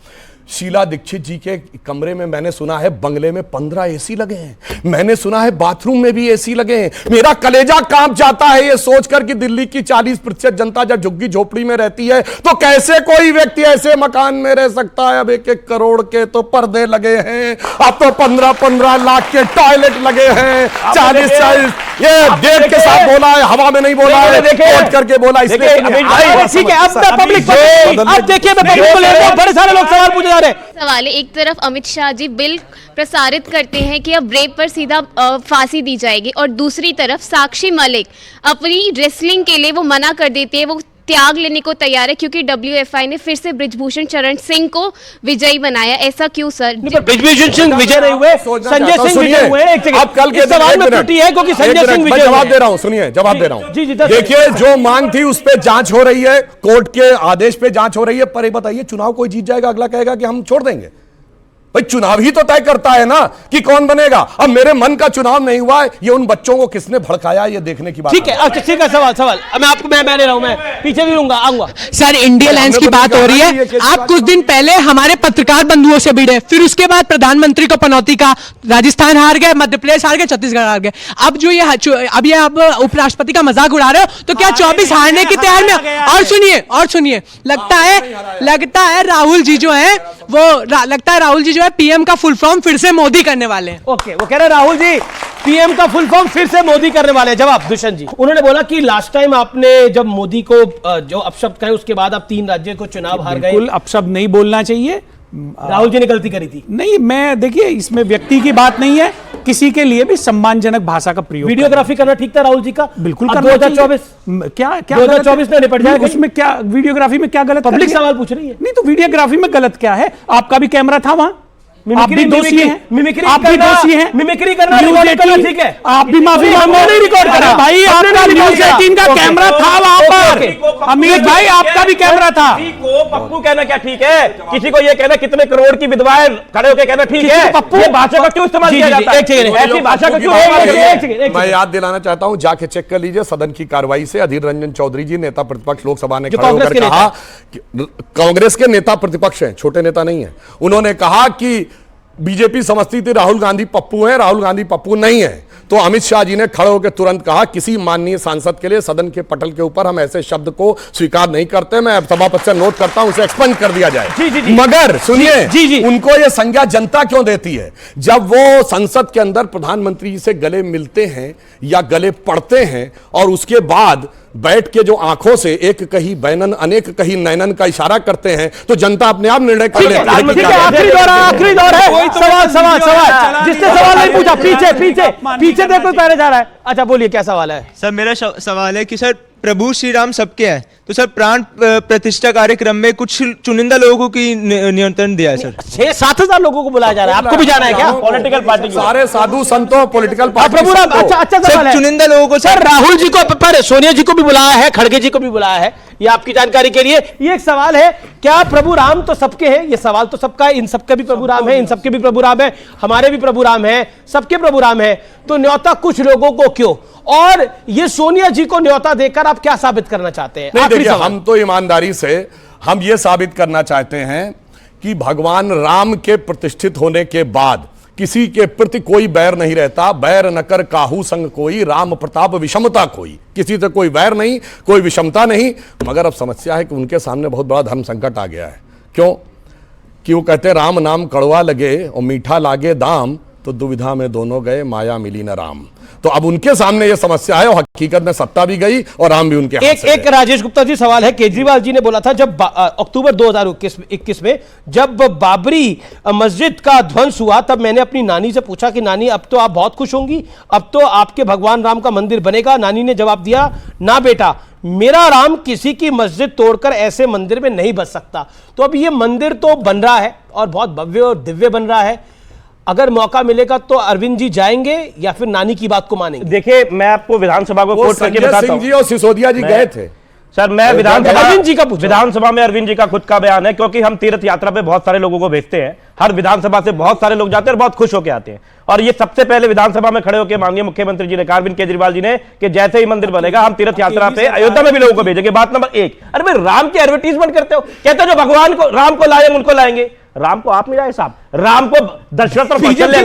शीला दीक्षित जी के कमरे में मैंने सुना है बंगले में 15 एसी लगे हैं, मैंने सुना है बाथरूम में भी एसी लगे हैं। मेरा कलेजा कांप जाता है ये सोचकर कि दिल्ली की 40% जनता जब झुग्गी झोपड़ी में रहती है, तो कैसे कोई व्यक्ति ऐसे मकान में रह सकता है। अब 1-1 करोड़ के तो पर्दे लगे हैं, अब तो 15-15 लाख के टॉयलेट लगे हैं, 40-40 ये डेट के साथ बोला है, हवा में नहीं बोला है, कोट करके बोला। ठीक है, अब पब्लिक, अब देखिए बड़े सारे लोग सवाल पूछे जा रहे हैं। सवाल है, एक तरफ अमित शाह जी बिल प्रसारित करते हैं कि अब रेप पर सीधा फांसी दी जाएगी, और दूसरी तरफ साक्षी मलिक अपनी रेसलिंग के लिए वो मना कर देती है, वो त्याग लेने को तैयार है, क्योंकि WFI ने फिर से बृजभूषण चरण सिंह को विजयी बनाया। ऐसा क्यों सर? बृजभूषण सिंह विजय नहीं हुए, संजय सिंह विजय हुए। अब कल के सवाल में त्रुटि है, क्योंकि संजय सिंह विजय। जवाब दे रहा हूं, सुनिए, जवाब दे रहा हूं। देखिए, जो मांग थी उस पर जांच हो रही है, कोर्ट के आदेश पे जांच हो रही है। पर ये बताइए, चुनाव कोई जीत जाएगा, अगला कहेगा कि हम छोड़ देंगे। भाई चुनाव ही तो तय करता है ना कि कौन बनेगा। अब मेरे मन का चुनाव नहीं हुआ है, ये उन बच्चों को किसने भड़काया ये देखने की बात। ठीक है, अच्छा ठीक है, सवाल मैं आपको मैं ले रहा हूं, मैं पीछे भी रहूंगा, आऊंगा। सर इंडिया लाइंस की बात हो रही है। आप कुछ दिन पहले हमारे पत्रकार बंधुओं से भिड़े, फिर उसके बाद प्रधानमंत्री को पनौती का, राजस्थान हार गए, मध्य प्रदेश हार गए, छत्तीसगढ़ हार गए। अब जो ये अब उपराष्ट्रपति का मजाक उड़ा रहे हो, तो क्या 24 हारने की तैयार में? और सुनिए लगता है राहुल जी जो है वो पीएम का फुल फॉर्म फिर से मोदी करने वाले हैं। ओके, वो कह रहे हैं राहुल जी पीएम का फुल फॉर्म फिर से मोदी करने वाले हैं। जवाब दुष्यंत जी, उन्होंने बोला कि लास्ट टाइम आपने जब मोदी को जो अपशब्द कहे उसके बाद आप 3 राज्यों को चुनाव हार गए। बिल्कुल अपशब्द नहीं बोलना चाहिए। राहुल जी ने गलती करी थी। नहीं, मैं देखिए इसमें व्यक्ति की बात नहीं है, किसी के लिए भी सम्मानजनक भाषा का प्रयोग। वीडियोग्राफी करना ठीक था राहुल जी का? बिल्कुल। 2024 क्या 2024 में निपट जाएगा। उसमें क्या वीडियोग्राफी में क्या गलत? पब्लिक सवाल पूछ रही है। नहीं तो वीडियोग्राफी में गलत क्या है? आपका भी कैमरा था वहां, आप भी दोषी हैं, आप भी दोषी हैं। मिमिक्री करना ठीक है, आप भी माफी मांगो। नहीं रिकॉर्ड करा भाई, आपका न्यूज़ 18 का कैमरा था वहां पर। अमित भाई आपका भी कैमरा था। पप्पू कहना क्या ठीक है? किसी को ये कहना कितने करोड़ की विधवाएं खड़े होकर कहना ठीक है? पप्पू ये भाषा का क्यों इस्तेमाल किया जाता है? ऐसी भाषा का क्यों? मैं याद दिलाना चाहता हूं, जाके चेक कर लीजिए सदन की कार्रवाई से अधीर रंजन चौधरी जी नेता प्रतिपक्ष लोकसभा ने खड़े होकर कहा, कांग्रेस के नेता प्रतिपक्ष हैं, छोटे नेता नहीं है, उन्होंने कहा कि बीजेपी समझती थी राहुल गांधी पप्पू है, राहुल गांधी पप्पू नहीं है। तो अमित शाह जी ने खड़े होकर तुरंत कहा किसी माननीय सांसद के लिए सदन के पटल के ऊपर हम ऐसे शब्द को स्वीकार नहीं करते। मैं सभापति से नोट करता हूं, उसे एक्सपंज कर दिया जाए। जी। मगर सुनिए, उनको यह संज्ञा जनता क्यों देती है? जब वो संसद के अंदर प्रधानमंत्री जी से गले मिलते हैं या गले पड़ते हैं और उसके बाद बैठ के जो आंखों से एक कही बैनन अनेक कही नैनन का इशारा करते हैं, तो जनता अपने आप निर्णय कर लेती है। आखिरी दौर है। सवाल जिससे सवाल नहीं पूछा, पीछे देखो पहले जा रहा है। अच्छा बोलिए, क्या सवाल है? सर मेरा सवाल है कि सर प्रभु श्री राम सबके हैं, तो सर प्राण प्रतिष्ठा कार्यक्रम में कुछ चुनिंदा लोगों की नियंत्रण दिया है सर। 6-7 लोगों को बुलाया जा रहा है, आपको भी जाना है क्या? पॉलिटिकल पार्टी सारे साधु संतों पॉलिटिकल पार्टी। प्रभु राम, अच्छा सवाल है। चुनिंदा लोगों को सर राहुल जी को पर सोनिया जी को भी बुलाया है, खड़गे जी को भी बुलाया है, ये आपकी जानकारी के लिए। ये एक सवाल है, क्या प्रभु राम तो सबके हैं? ये सवाल तो सबका है, इन सबके भी प्रभु राम है, इन सबके भी प्रभु राम है, हमारे भी प्रभु राम है, सबके प्रभु राम है, तो न्योता कुछ लोगों को क्यों? और ये सोनिया जी को न्योता देकर आप क्या साबित करना चाहते हैं? नहीं देखिए, हम तो ईमानदारी से हम ये साबित करना चाहते हैं कि भगवान राम के प्रतिष्ठित होने के बाद किसी के प्रति कोई बैर नहीं रहता। बैर न कर काहू संग कोई, राम प्रताप विषमता कोई। किसी से कोई बैर नहीं, कोई विषमता नहीं। मगर अब समस्या है कि उनके सामने बहुत बड़ा धर्म संकट आ गया है। क्यों? कि वो कहते राम नाम कड़वा लगे और मीठा लागे दाम, तो दुविधा में दोनों गए माया मिली न राम। तो अब उनके सामने यह समस्या है और हकीकत में सत्ता भी गई और राम भी उनके हाथ से एक राजेश गुप्ता जी सवाल है। केजरीवाल जी ने बोला था जब अक्टूबर 2021 में जब बाबरी मस्जिद का ध्वंस हुआ, तब मैंने अपनी नानी से पूछा कि नानी अब तो आप बहुत खुश होंगी, अब तो आपके भगवान राम का मंदिर बनेगा। नानी ने जवाब दिया, ना बेटा, मेरा राम किसी की मस्जिद तोड़कर ऐसे मंदिर में नहीं बस सकता। तो अब ये मंदिर तो बन रहा है और बहुत भव्य और दिव्य बन रहा है। अगर मौका मिलेगा तो अरविंद जी जाएंगे या फिर नानी की बात को मानेंगे? देखिए, मैं आपको विधानसभा को कोट करके बताता हूं। जी और सिसोदिया जी गए थे सर। मैं विधानसभा में अरविंद जी का खुद का बयान है, क्योंकि हम तीर्थ यात्रा पे बहुत सारे लोगों को भेजते हैं। हर विधानसभा से बहुत सारे लोग जाते हैं और बहुत खुश होकर आते हैं। और ये सबसे पहले विधानसभा में खड़े होकर माननीय मुख्यमंत्री जी ने कहा, अरविंद केजरीवाल जी ने, कि जैसे ही मंदिर बनेगा हम तीर्थ यात्रा पे अयोध्या में भी लोगों को भेजेंगे। बात नंबर 1, अरे भाई राम की एडवर्टीजमेंट करते हो, कहते हो जो भगवान को राम को लाएंगे उनको लाएंगे। राम को आप नहीं लाए साहब, राम को दशरथ और बीजेपी ने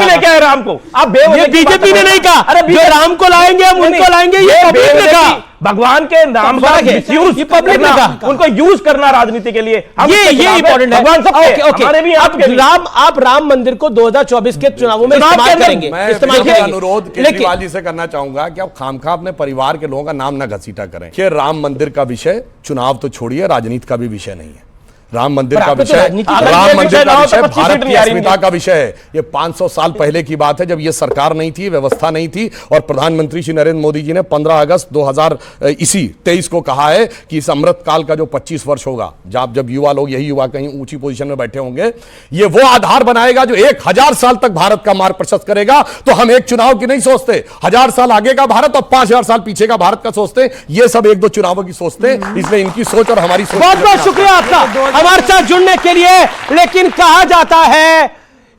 लेके आए राम को। आप बीजेपी ने नहीं कहा, अरे जो राम को लाएंगे हम उनको लाएंगे, ये पब्लिक ने कहा। भगवान के नाम का ये पब्लिक ने कहा, उनको यूज करना राजनीति के लिए। ये इंपॉर्टेंट है। भगवान आप राम मंदिर को 2024 के चुनावों में इस्तेमाल करेंगे। मैं अनुरोध केजरीवाल जी से करना चाहूंगा कि आप खामखा अपने परिवार के लोगों का नाम ना घसीटा करें। कि राम मंदिर का विषय चुनाव तो छोड़िए, राजनीति का भी विषय नहीं है। राम मंदिर का विषय भारत की अस्मिता का विषय है। ये 500 साल पहले की बात है, जब ये सरकार नहीं थी, व्यवस्था नहीं थी, और प्रधानमंत्री श्री नरेंद्र मोदी जी ने 15 अगस्त 2023 को कहा है कि इस अमृत काल का जो 25 वर्ष होगा, जब युवा लोग, यही युवा कहीं ऊंची पोजीशन में बैठे होंगे, ये वो आधार बनाएगा जो 1000 साल तक भारत का मार्ग प्रशस्त करेगा। तो हम एक चुनाव की नहीं सोचते, 1000 साल आगे का भारत और 5000 साल पीछे का भारत का सोचते। ये सब 1-2 चुनावों की सोचते। इसलिए इनकी सोच और हमारी सोच। बहुत बहुत शुक्रिया आपका। हमारे साथ जुड़ने के लिए। लेकिन कहा जाता है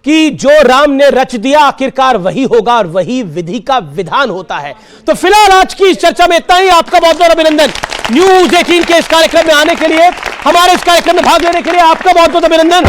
कि जो राम ने रच दिया आखिरकार वही होगा और वही विधि का विधान होता है। तो फिलहाल आज की इस चर्चा में इतना ही। आपका बहुत बहुत अभिनंदन न्यूज 18 के इस कार्यक्रम में आने के लिए, हमारे इस कार्यक्रम में भाग लेने के लिए आपका बहुत बहुत अभिनंदन।